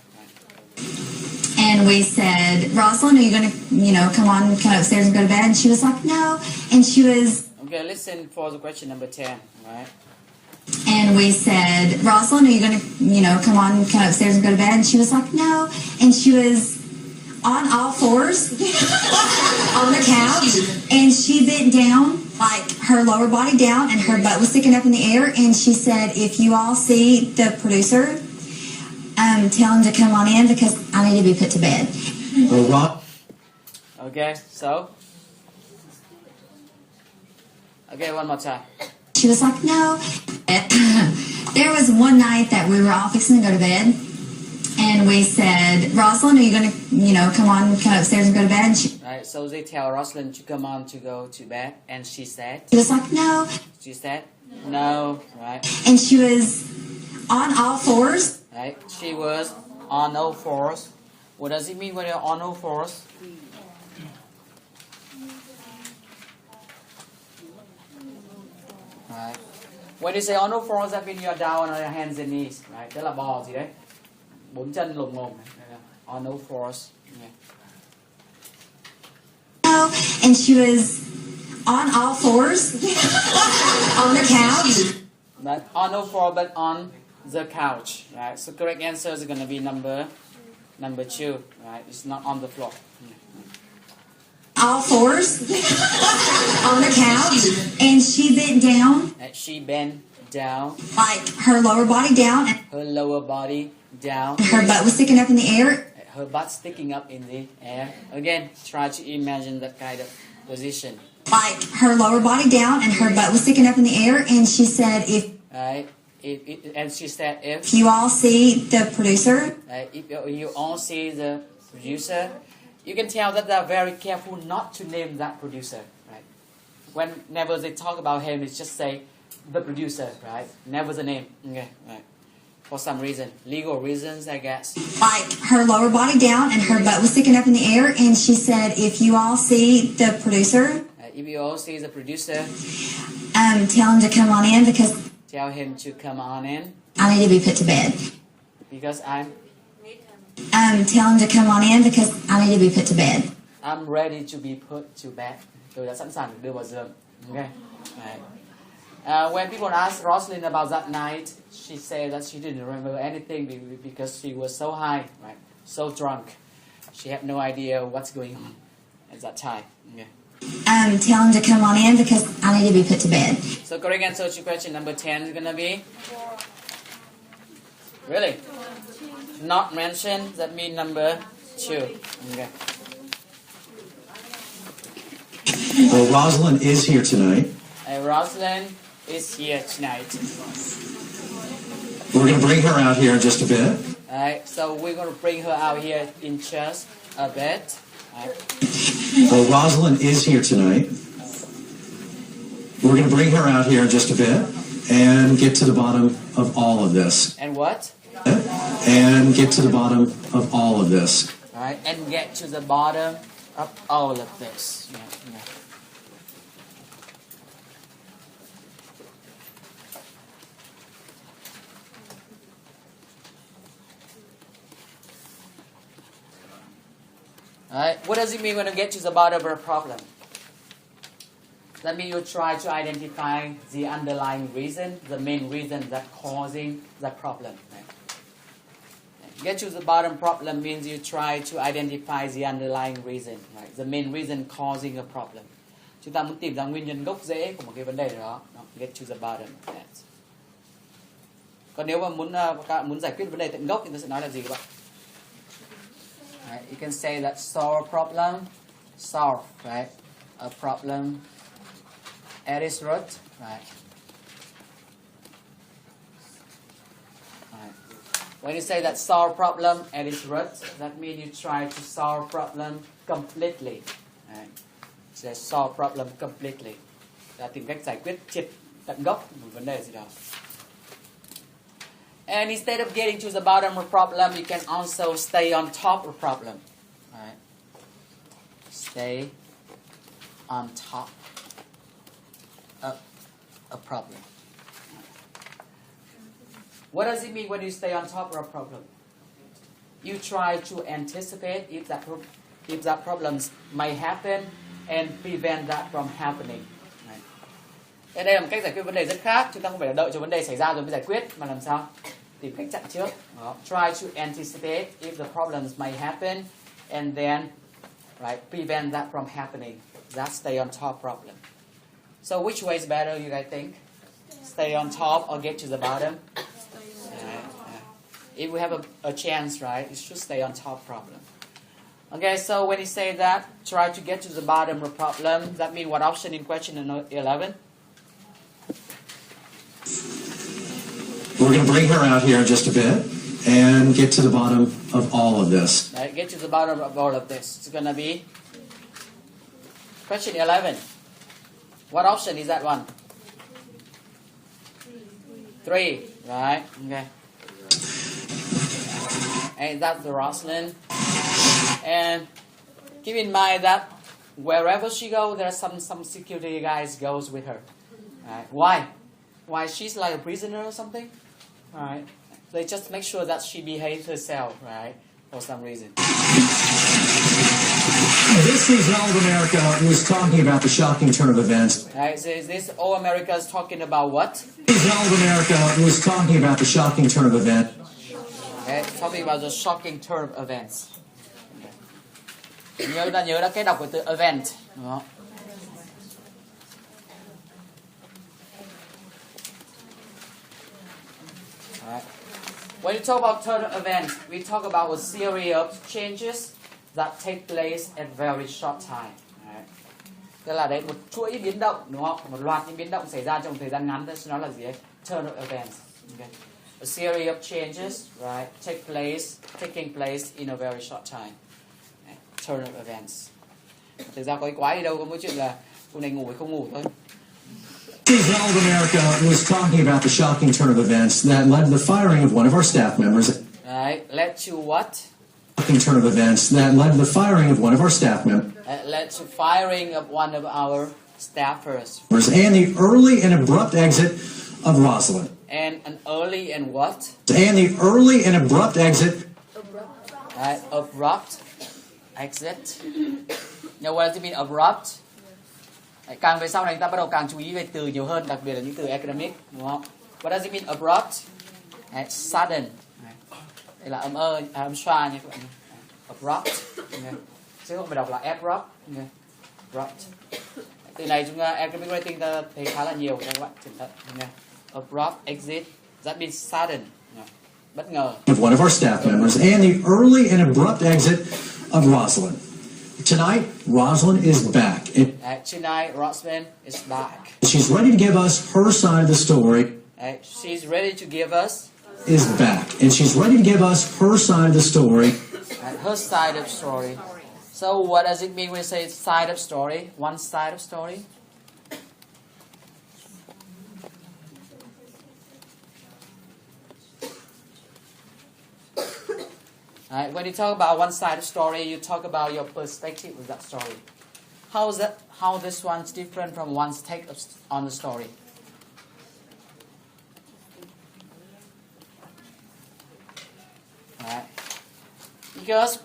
And we said, Rosalind, are you going to, come upstairs and go to bed? And she was like, no. And she was... Okay, listen for the question number 10, right? And we said, Rosalind, are you going to, come upstairs and go to bed? And she was like, no. And she was on all fours on the couch. And she bent down, like her lower body down, and her butt was sticking up in the air. And she said, if you all see the producer... tell him to come on in because I need to be put to bed. Okay, so? Okay, one more time. She was like, no. There was one night that we were all fixing to go to bed. And we said, Rosalind, are you going to, come upstairs and go to bed? And right, so they tell Rosalind to come on to go to bed. And she said? She was like, no. She said, no, right? And she was on all fours. Right, she was on all fours. What does it mean when you're on all fours? Right. When you say on all fours, that means you're down on your hands and knees. Right, đó là bò gì đấy? 4 chân lồm ngồm. On all fours. Yeah. And she was on all fours on the couch. But on all fours, but on the couch, right? So correct answer is going to be number 2, right? It's not on the floor. All fours on the couch, and she bent down. She bent down. Like her lower body down. Her lower body down. Her butt was sticking up in the air. Her butt sticking up in the air. Again, try to imagine that kind of position. Like her lower body down, and her butt was sticking up in the air, and she said, if... Right. And she said, if you all see the producer, if you all see the producer, you can tell that they're very careful not to name that producer, right? Whenever they talk about him, it's just say the producer, right? Never the name. Okay, right. For some reason, legal reasons, I guess. Like her lower body down, and her butt was sticking up in the air, and she said, if you all see the producer, if you all see the producer, tell him to come on in because... Tell him to come on in. I need to be put to bed. Because I'm... Tell him to come on in because I need to be put to bed. I'm ready to be put to bed. Tôi đã sẵn sàng đưa vào giường. Okay. Right. When people asked Rosalind about that night, she said that she didn't remember anything because she was so high, right? So drunk. She had no idea what's going on at that time. Okay. Tell him to come on in because I need to be put to bed. So correct answer to question number 10 is gonna be? Really? Not mentioned, that means number 2. Okay. Well, Rosalind is here tonight. Rosalind is here tonight. We're going to bring her out here in just a bit. Alright, so we're going to bring her out here in just a bit. Well, Rosalind is here tonight. We're going to bring her out here in just a bit and get to the bottom of all of this. And what? And get to the bottom of all of this. Alright, and get to the bottom of all of this. Yeah. Alright, what does it mean when you get to the bottom of a problem? That means you try to identify the underlying reason, the main reason that causing the problem. Right? Get to the bottom problem means you try to identify the underlying reason, right? The main reason causing a problem. Chúng ta muốn tìm ra nguyên nhân gốc rễ của một cái vấn đề đó. Get to the bottom. Yes. Còn nếu mà muốn giải quyết vấn đề tận gốc thì ta sẽ nói là gì các bạn? Right? You can say that solve a problem, solve, right? A problem at its root, right? Right. When you say that solve problem at its root, that means you try to solve problem completely. Right? So solve problem completely. Là tìm cách giải quyết triệt tận gốc một vấn đề gì đó. And instead of getting to the bottom of a problem, you can also stay on top of a problem. Right? Stay on top of a problem. What does it mean when you stay on top of a problem? You try to anticipate if that problems may happen and prevent that from happening. Right? Đây là một cách giải quyết vấn đề rất khác. Chúng ta không phải là đợi cho vấn đề xảy ra rồi mới giải quyết, mà làm sao? Tìm cách chặn trước. Try to anticipate if the problems may happen and then prevent that from happening. That stay on top problem. So which way is better, you guys think? Stay on top or get to the bottom? If we have a chance, right, you should stay on top problem. Okay, so when you say that, try to get to the bottom of the problem. That means what option in question 11? We're going to bring her out here in just a bit and get to the bottom of all of this. Right, get to the bottom of all of this. It's going to be question 11. What option is that one? 3, right? Okay. And that's the Rosalind. And keep in mind that wherever she goes, there are some security guys goes with her. Right? Why? Why? She's like a prisoner or something? Right? They just make sure that she behaves herself, right? For some reason. This is All of America who is talking about the shocking turn of events. Right, so is this All America is talking about what? This is All of America who is talking about the shocking turn of events. Okay, talking about the shocking turn of events. Nhớ là cái đọc của từ event. Đó. Right. When you talk about turn of events, we talk about a series of changes that take place at very short time. Right. Tức là đấy một chuỗi biến động, đúng không? Một loạt những biến động xảy ra trong thời gian ngắn, nó là gì đấy? Turn of events. Okay. A series of changes, right, taking place in a very short time. Right. Turn of events. Thực ra có cái quái gì đâu, có mỗi chuyện là hôm nay ngủ hay không ngủ thôi. This is All of America who is talking about the shocking turn of events that led to the firing of one of our staff members. Right, led to what? Shocking turn of events that led to the firing of one of our staff members. Led to firing of one of our staffers. And the early and abrupt exit of Rosalind. And an early and what? And the early and abrupt exit. Abrupt exit. Now what does it mean abrupt? Càng về sau này chúng ta bắt đầu càng chú ý về từ nhiều hơn, đặc biệt là những từ academic, đúng không? What does it mean abrupt? Sudden. Đây là âm xoa nha các bạn. Abrupt. Okay. Chứ không phải đọc là abrupt. Okay. Abrupt. Từ này chúng ta academic writing ta thấy khá là nhiều các bạn cẩn thận. Okay. Abrupt exit. That means sudden. Bất ngờ. Of one of our staff members and the early and abrupt exit of Rosalind. Tonight, Rosalind is back. Tonight, Rosalind is back. She's ready to give us her side of the story. She's ready to give us is back, and she's ready to give us her side of the story. Her side of story. So what does it mean when we say side of story? One side of story? Right, when you talk about one side of story, you talk about your perspective of that story. How this one's different from one's take on the story? Right. Because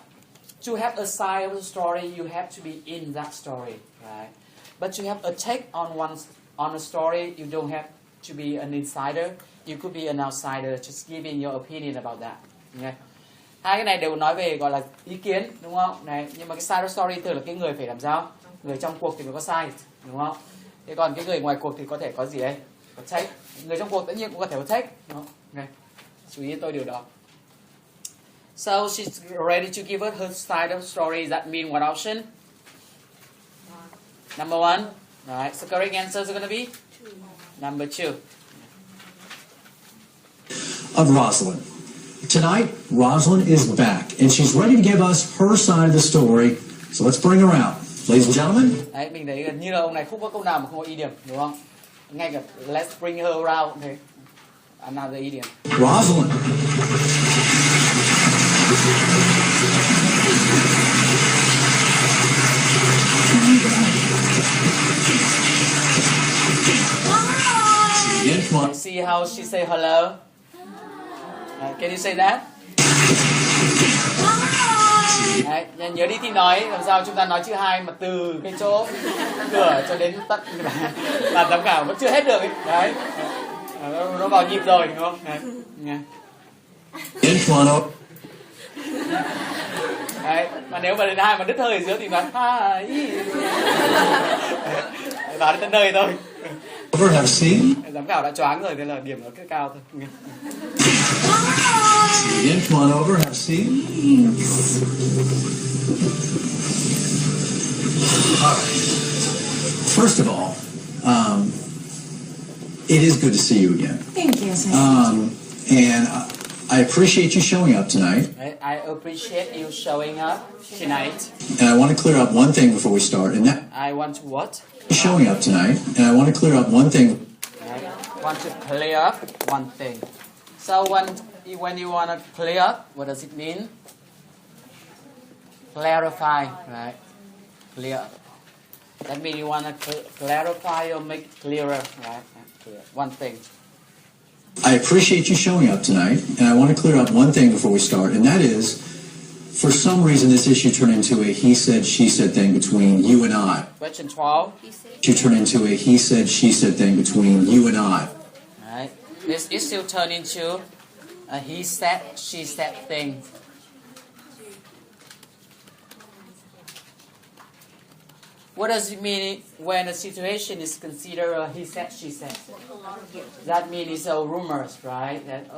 to have a side of the story, you have to be in that story, right? But to have a take on a story, you don't have to be an insider. You could be an outsider, just giving your opinion about that. Okay? Hai cái này đều nói về gọi là ý kiến, đúng không? Này, nhưng mà cái side of story thường là cái người phải làm sao? Người trong cuộc thì mới có side, đúng không? Thế còn cái người ngoài cuộc thì có thể có gì đấy? Có take. Người trong cuộc tất nhiên cũng có thể có take, đúng không? Okay. Chú ý tôi điều đó. So she's ready to give us her side of story. Does that mean what option? Number one. Alright, so correct answers are going to be? Number two. Of Rosalind. Tonight, Rosalind is back, and she's ready to give us her side of the story. So let's bring her out. Ladies and gentlemen. Đấy, mình thấy gần như là ông này không có câu nào mà không có idiom, đúng không? Ngay cả let's bring her around thế. Another idiom. Rosalind. You see how she say hello? Can you say that? Đấy, nhớ đi thì nói, làm sao chúng ta nói chữ hai mà từ cái chỗ cửa cho đến tận bàn giám khảo vẫn chưa hết được ấy. Đấy, nó vào nhịp rồi, đúng không? Đấy. Đấy, mà nếu mà đến hai mà đứt hơi ở giữa thì nói vào đến tận nơi thôi. Giám khảo đã choáng rồi, thế là điểm nó cứ cao thôi. Again, come on over, have a seat. All right. First of all, it is good to see you again. Thank you. And I appreciate you showing up tonight. I appreciate you showing up tonight. And I want to clear up one thing before we start. And that I want to what? Showing up tonight. And I want to clear up one thing. I want to clear up one thing. So when you want to clear up, what does it mean? Clarify, right? Clear up. That means you want to clarify or make it clearer, right? Clear. One thing. I appreciate you showing up tonight, and I want to clear up one thing before we start, and that is, for some reason, this issue turned into a he said, she said thing between you and I. Question 12. You turned into a he said, she said thing between you and I. Right. This issue turned into a he said, she said thing. What does it mean when a situation is considered a he said, she said? That means it's a rumors, right? That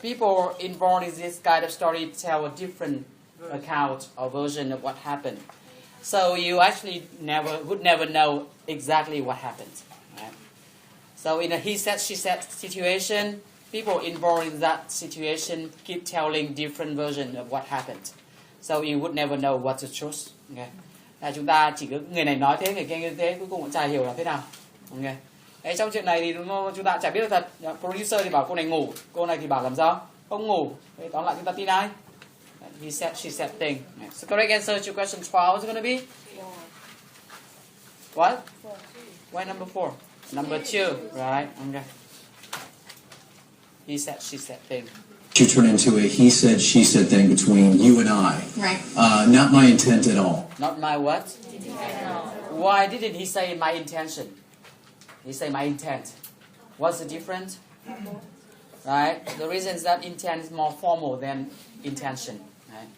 people involved in this kind of story tell a different account or version of what happened. So you actually would never know exactly what happened. Right? So in a he said, she said situation, people involved in that situation keep telling different version of what happened. So you would never know what's the truth. Okay? Là chúng ta chỉ cứ người này nói thế, người kia như thế, cuối cùng cũng chả hiểu là thế nào. Okay. Đấy, trong chuyện này thì chúng ta chả biết được thật. Producer thì bảo cô này ngủ, cô này thì bảo làm sao? Không ngủ. Thế tóm lại chúng ta tin ai? He said, she said thing. So correct answer to question 12 is going to be? What? Why number 4? Number 2, right? Okay. He said, she said thing. You turn into a he said, she said thing between you and I. Right. Not my intent at all. Not my what? Why didn't he say my intention? He said my intent. What's the difference? Right? The reason is that intent is more formal than intention. Right?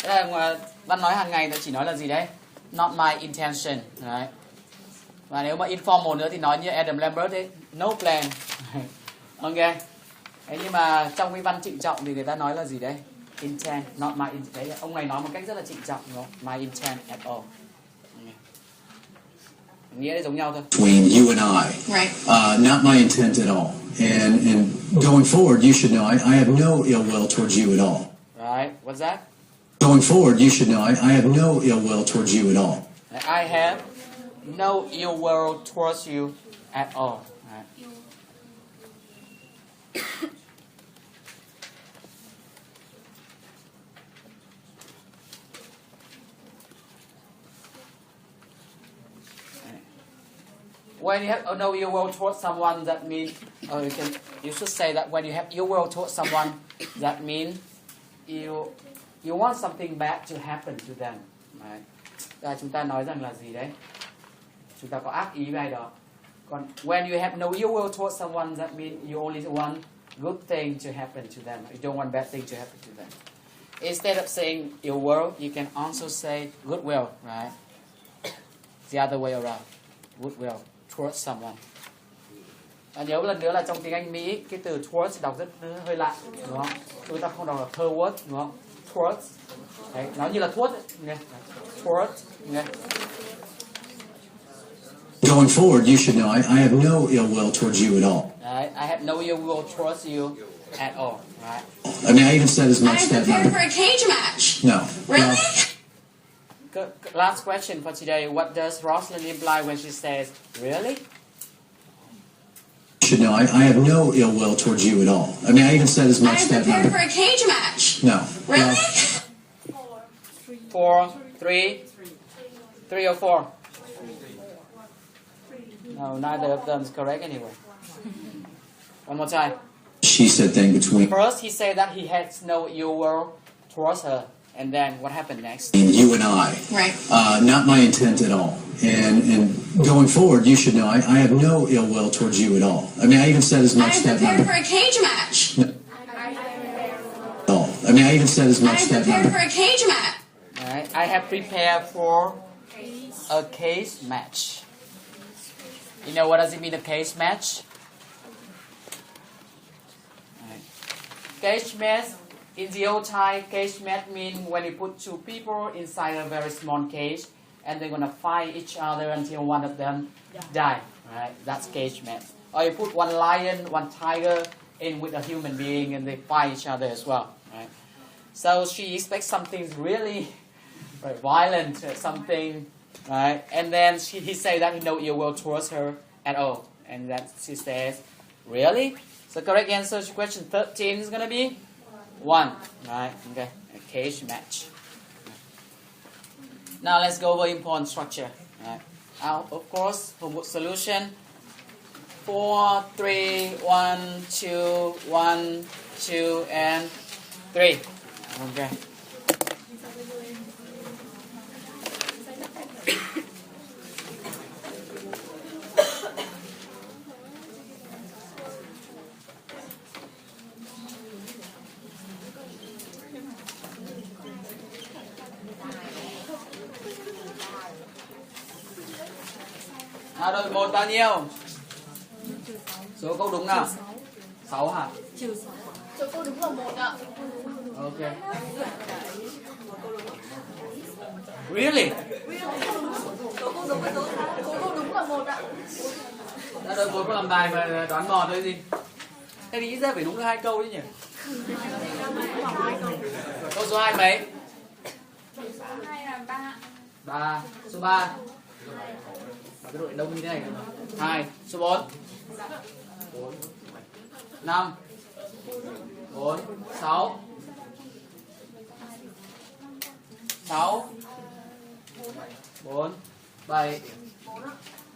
Thế là văn nói hàng ngày ta chỉ nói là gì đấy? Not my intention. Right? Và nếu mà informal nữa thì nói như Adam Lambert ấy, no plan. Ok. Đấy, nhưng mà trong cái văn trịnh trọng thì người ta nói là gì đấy? Intent, not my intent. Đấy, ông này nói một cách rất là trịnh trọng, đúng không? My intent at all. Okay. Nghĩa là giống nhau thôi. Between you and I. Right. Not my intent at all. And going forward, you should know I have no ill will towards you at all. Right. What's that? Going forward, you should know I have no ill will towards you at all. I have no ill will towards you at all. Right. When you have no ill will towards someone, that means you should say that when you have ill will towards someone, that means you want something bad to happen to them. Right. Là chúng ta nói rằng là gì đấy? Chúng ta có ác ý với ai đó. Còn when you have no ill will towards someone, that means you only want good thing to happen to them. You don't want bad thing to happen to them. Instead of saying ill will, you can also say good will, right? The other way around, good will towards someone. Nhớ một lần nữa là trong tiếng Anh Mỹ, cái từ towards đọc rất hơi lạ, đúng không? Chúng ta không đọc là towards, đúng không? Towards, đấy, nó như là thuốc, nghe, towards, nghe. Going forward, you should know I have no ill will towards you at all. Right? I have no ill will towards you at all, right? I mean, I even said as much I'm that prepared night. for a cage match. No. Really? Last question for today. What does Rosalind imply when she says, really? You should know I have no ill will towards you at all. I mean, I even said as much I'm that prepared night. for a cage match. No. Really? 4, 3, 3 or 4? No, neither of them is correct anyway. One more time. She said thing between First, he said that he has no ill will towards her. And then what happened next? you and I. Right. Not my intent at all. And going forward, you should know I have no ill will towards you at all. I mean, I even said as much I'm that prepared night. for a cage match. No. I mean, I even said as much I'm that prepared night. for a cage match. Alright, I have prepared for a cage match. You know what does it mean, a cage match? Alright. Cage match, in the old time, cage match means when you put two people inside a very small cage and they're gonna fight each other until one of them die. Right? That's cage match. Or you put one lion, one tiger in with a human being and they fight each other as well. Right? So she expects something really violent, something, right? And then he say that he no ill will towards her at all. And then she says, really? So correct answer to question 13 is gonna be 1, right? Okay, a cage match. Now let's go over important structure. Right. Of course, homework solution. 4, 3, 1, 2, 1, 2, and 3. Okay. Đội 1 bao nhiêu? Số câu đúng nào? 6 hả? Số câu đúng là 1 ạ. Ok. Really? Số câu đúng là 1 ạ. Đội 1 có làm bài mà đoán mò thôi gì? Thế thì ít ra phải đúng được 2 câu đấy nhỉ? Câu số 2 mấy? Số 2 là 3. 3. Số 3. Cái đội đông như thế này. 2. Số 4. 4. 5. 4. 6. 6. 4. 7.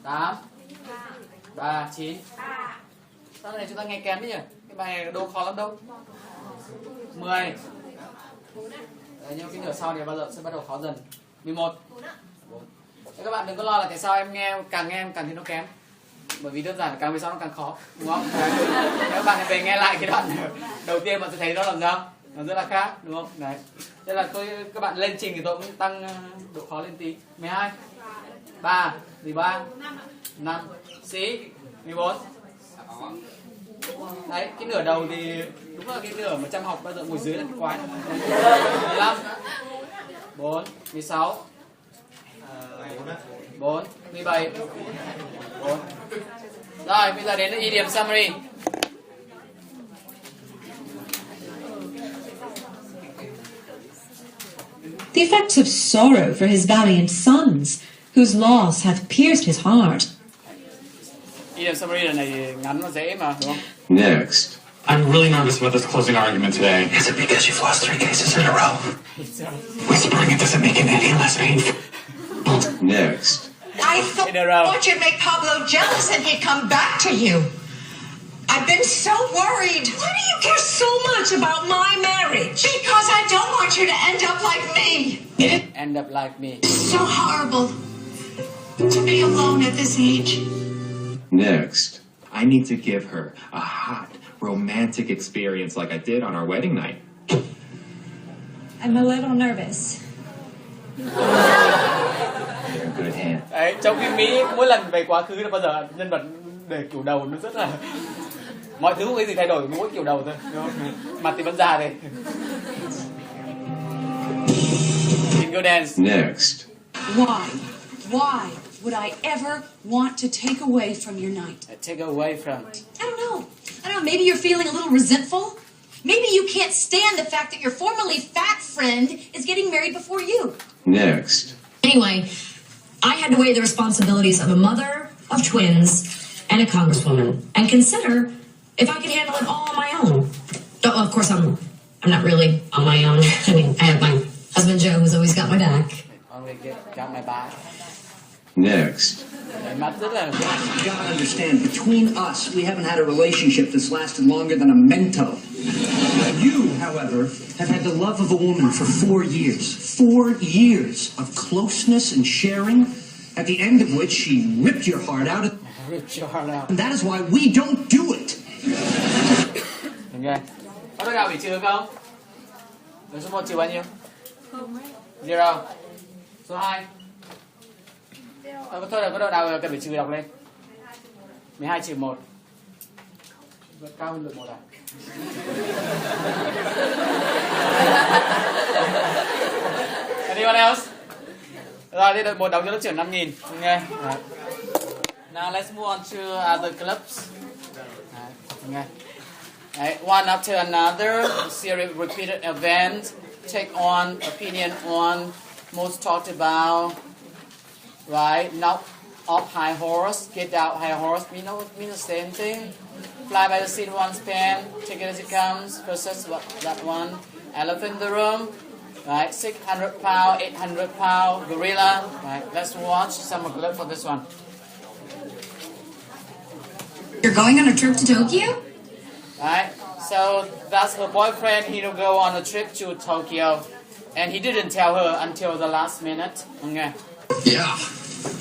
8. 3. 9. Sao này chúng ta nghe kém đấy nhỉ? Cái bài này đô khó lắm đâu. 10. Đấy, nhưng cái nửa sau này bao giờ sẽ bắt đầu khó dần. 11. 4. Thế các bạn đừng có lo là tại sao em nghe em càng thấy nó kém. Bởi vì đơn giản là càng về sau nó càng khó, đúng không? Đấy. Nếu các bạn về nghe lại cái đoạn đầu tiên bạn sẽ thấy nó làm sao? Nó rất là khác, đúng không? Đấy. Thế là các bạn lên trình thì tôi cũng tăng độ khó lên tí. 12. 3. Gì 3? 5. Xí. 14. Đấy, cái nửa đầu thì đúng là cái nửa mà chăm học bao giờ ngồi dưới là cái quái. 15. 4. 16. 4, 17, 4. Rồi, bây giờ đến idiom summary. The effects of sorrow for his valiant sons, whose loss hath pierced his heart. Idiom summary lần này ngắn nó dễ mà, đúng không? Next. I'm really nervous about this closing argument today. Is it because you've lost 3 cases in a row? Whispering it doesn't make it any less painful. Next. I thought you'd make Pablo jealous and he'd come back to you. I've been so worried. Why do you care so much about my marriage? Because I don't want you to end up like me. End up like me. It's so horrible to be alone at this age. Next. I need to give her a hot, romantic experience like I did on our wedding night. I'm a little nervous. You're in good hands. Đấy, trong phim Mỹ mỗi lần về quá khứ là bao giờ nhân vật để kiểu đầu nó rất là mọi thứ không có gì thay đổi, mỗi kiểu đầu thôi, đúng không? Mặt thì vẫn già đây. Go dance. Next. Why would I ever want to take away from your night? Take away from. I don't know. Maybe you're feeling a little resentful. Maybe you can't stand the fact that your formerly fat friend is getting married before you. Next. Anyway, I had to weigh the responsibilities of a mother of twins and a congresswoman and consider if I could handle it all on my own. Oh, of course, I'm not really on my own. I mean, I have my husband Joe, who's always got my back. Always got my back. Next. You gotta understand, between us, we haven't had a relationship that's lasted longer than a Mento. You, however, have had the love of a woman for 4 years. 4 years of closeness and sharing, at the end of which she ripped your heart out. Ripped your heart out. And that is why we don't do it. Ok. Có đứa nào bị trừ không? Người số 1 trừ bao nhiêu? 0. Số 2. Thôi là có độ nào cần phải trừ đọc lên. 12 trừ 1. Vẫn cao hơn được 1 à? Anyone else? Rồi, đây đội 1 đóng cho lớp trưởng 5.000. Okay. Now let's move on to other clubs. Okay. Right, one after another, series of repeated events take on opinion on most talked about. Right, knock off high horse, get out high horse, mean the same thing. Fly by the seat of one's pants, take it as it comes, versus that one. Elephant in the room, right, 600 pound, 800 pound, gorilla. Right, let's watch some of the clip for this one. You're going on a trip to Tokyo? Right, so that's her boyfriend, he'll go on a trip to Tokyo. And he didn't tell her until the last minute. Okay. Yeah,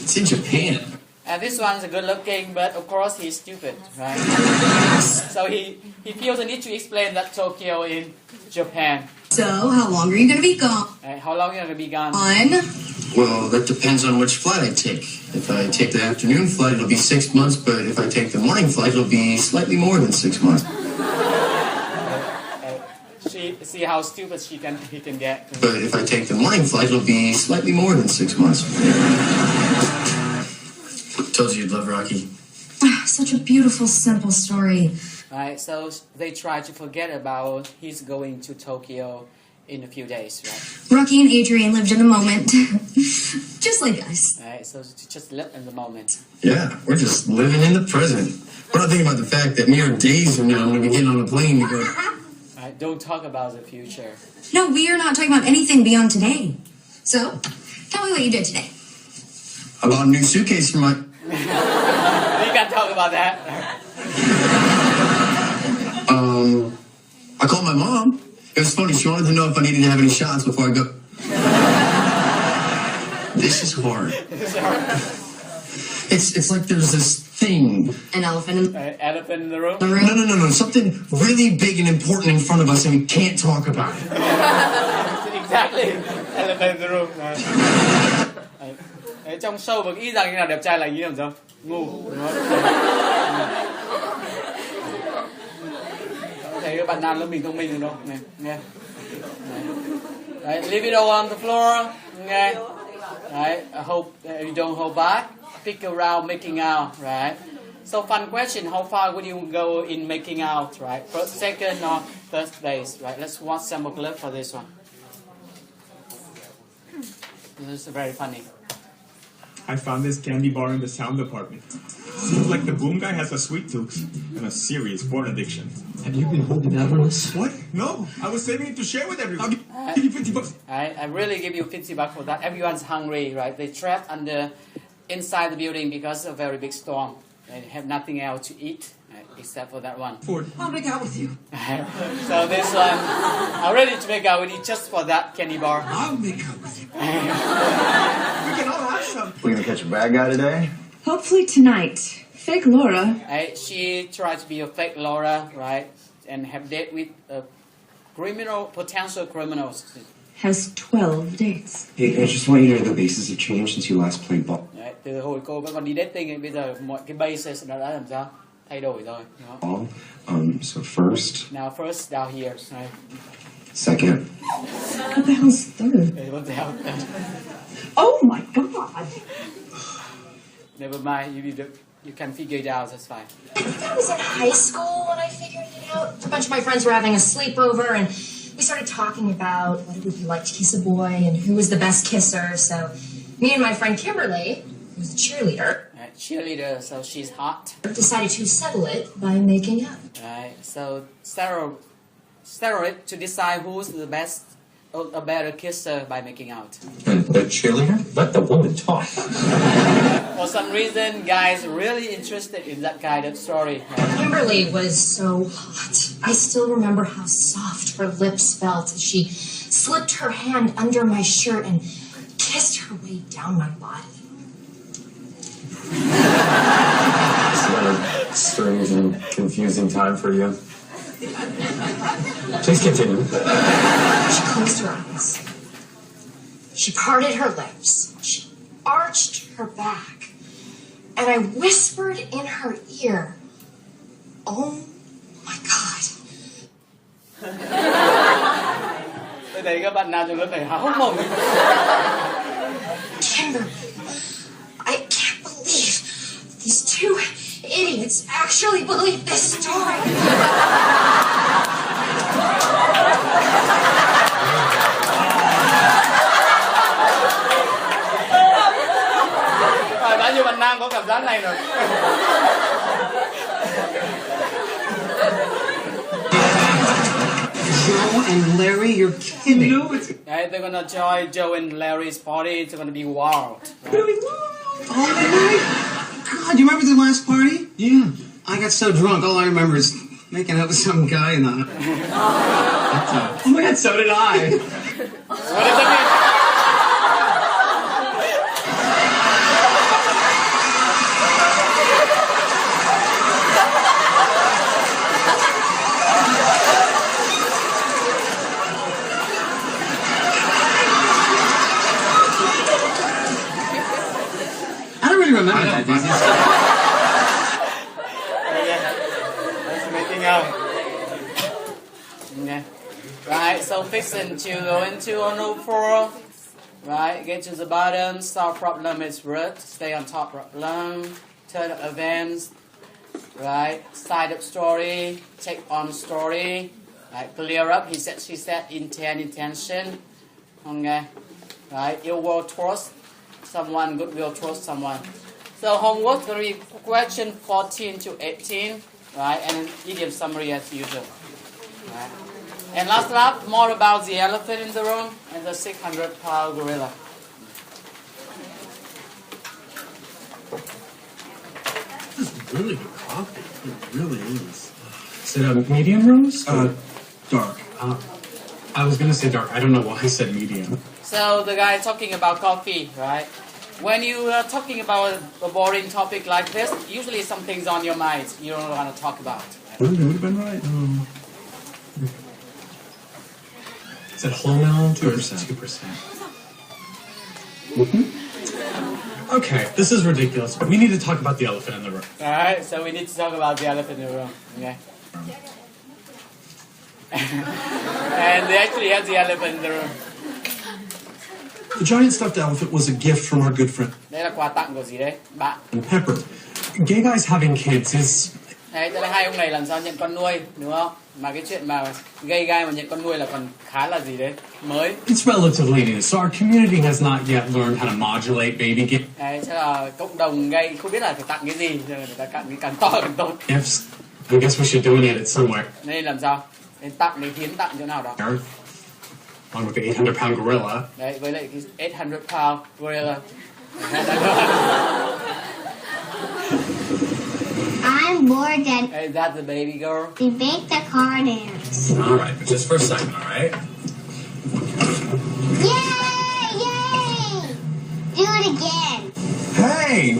it's in Japan. And this one's a good looking, but of course he's stupid, right? So he feels the need to explain that Tokyo in Japan. So, how long are you going to be gone? Right, how long are you going to be gone? Well, that depends on which flight I take. If I take the afternoon flight, it'll be 6 months, but if I take the morning flight, it'll be slightly more than 6 months. See how stupid he can get. But if I take the morning flight, it'll be slightly more than 6 months. Told you you'd love Rocky. Such a beautiful, simple story. Right, so they try to forget about he's going to Tokyo in a few days, right? Rocky and Adrian lived in the moment. Just like us. Right, so just live in the moment. Yeah, we're just living in the present. We're not thinking about the fact that mere days from now I'm going to be getting on a plane to go... Right, don't talk about the future. No, we are not talking about anything beyond today. So, tell me what you did today. I bought a new suitcase for my... We can't talk about that. I called my mom. It was funny. She wanted to know if I needed to have any shots before I go. This is hard. It's like there's this thing. An elephant elephant in the room? No. Something really big and important in front of us and we can't talk about it. Exactly. Elephant in the room. Đấy, trong show mà nghĩ rằng như là đẹp trai là ý làm sao? Ngu. Thấy các bạn nam lớp mình thông minh rồi đâu? Này, nghe. Đấy, leave it all on the floor. Nghe. right? I hope you don't hold back. Pick around making out, right? So fun question, how far would you go in making out, right? First, second, or third base, right? Let's watch sample clip for this one. This is very funny. I found this candy bar in the sound department. Seems like the boom guy has a sweet tooth and a serious porn addiction. Have you been holding that on us? What? No, I was saving it to share with everyone. I'll give you 50 bucks. I really give you 50 bucks for that. Everyone's hungry, right? They trapped inside the building because of a very big storm. They have nothing else to eat, right, except for that one. Ford, I'll make out with you. So this one, I'm ready to make out with you just for that candy bar. I'll make out with you. We can all have some. We're gonna catch a bad guy today? Hopefully tonight. Fake Laura. Right, she tried to be a fake Laura, right, and have date with potential criminals. Has 12 dates. Hey, I just want you to know the bases have changed since you last played ball. Đấy, từ hồi cô vẫn còn đi dating thì bây giờ mọi cái basis nó đã làm sao? Thay đổi rồi. So first. Now first down here, right? Second. What the hell's third? What the hell? Oh my god! Never mind, you can figure it out, that's fine. I think I was in high school when I figured it out. A bunch of my friends were having a sleepover and we started talking about what it would be like to kiss a boy and who was the best kisser. So me and my friend Kimberly, who was a cheerleader, Cheerleader, so she's hot. Decided to settle it by making up. Right, so settle it to decide who's the best, or a better kisser by making out. And the cheerleader? Let the woman talk. For some reason, guys really interested in that kind of story. Kimberly was so hot. I still remember how soft her lips felt as she slipped her hand under my shirt and kissed her way down my body. It's been a strange and confusing time for you. Please continue. She closed her eyes. She parted her lips. She arched her back. And I whispered in her ear, "Oh my God." Tôi thấy các bạn nam trong lớp này háo mồm. Kimberly, I can't believe these two idiots actually believe this story. Bao nhiêu bạn nam có cảm giác này rồi. Joe and Larry, you're kidding. No, it's... Right, they're gonna join Joe and Larry's party. It's gonna be wild. Right? Oh, God, you remember the last party? Yeah. I got so drunk, all I remember is making out with some guy in the... Oh my God, so did I. What does that mean? I don't really remember that. That's making out. Yeah. Right, so fixing to go into on 04. Right, get to the bottom. Solve problem is root. Stay on top problem. Turn up events. Right, side up story. Take on story. Right, clear up. He said, she said, intent, intention. Okay. Right, ill will towards someone, goodwill towards someone. So homework going to be question 14 to 18. Right, and an idiom summary as usual. Right. And last lap, more about the elephant in the room and the 600-pound gorilla. This is really good coffee. It really is. Is it a medium roast? Dark. I was gonna say dark. I don't know why I said medium. So the guy talking about coffee, right? When you are talking about a boring topic like this, usually something's on your mind you don't want to talk about. Well, you would have been right. Is it whole milk? 2%. Mm-hmm. Okay, this is ridiculous. We need to talk about the elephant in the room. Alright, so we need to talk about the elephant in the room. Okay. And they actually have the elephant in the room. The giant stuffed elephant was a gift from our good friend Đây là quà tặng của gì đấy? Bạn. Pepper. Gay guys having kids is... Đấy, tức là hai ông này làm sao nhận con nuôi, đúng không? Mà cái chuyện mà gay guy mà nhận con nuôi là còn khá là gì đấy, mới. It's relatively new, so our community has not yet learned how to modulate baby gifts. Đấy, chắc là cộng đồng gay không biết là phải tặng cái gì, cho nên người ta tặng cái càng to càng tốt. I guess we should donate it somewhere. Nên làm sao? Nên tặng, nên hiến tặng chỗ nào đó. Along with the 800-pound gorilla. Đấy, với lại cái 800-pound gorilla. I'm bored that Hey, that's the baby girl. they baked the car dance. All right, but just for a second, all right? Yay! Yay! Do it again. Hey!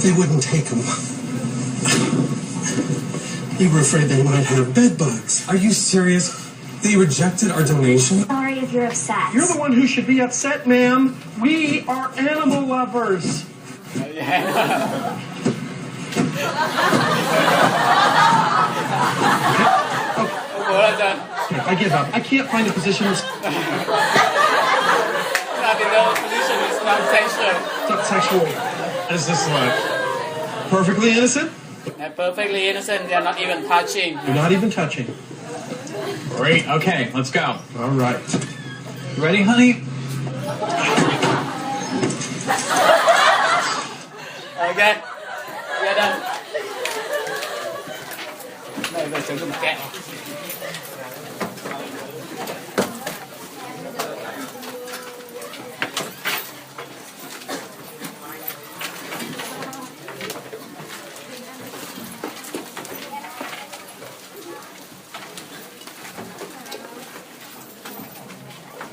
They wouldn't take them. They were afraid they might have bed bugs. Are you serious? They rejected our donation? Sorry if you're upset. You're the one who should be upset, ma'am. We are animal lovers. I give up. I can't find a position. Not position is not sexual. It's not sexual. How does this look? Perfectly innocent? They're perfectly innocent. They're not even touching. You're not even touching. Great. Okay, let's go. All right. You ready, honey? Okay. We're done. Đây là trứng một kẹo.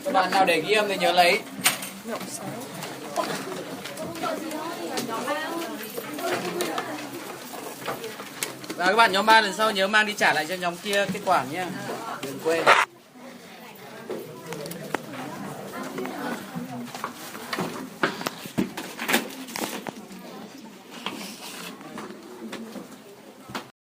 Các bạn nào để ghi âm thì nhớ lấy. Và các bạn nhóm 3 lần sau nhớ mang đi trả lại cho nhóm kia kết quả nhé. Đừng quên.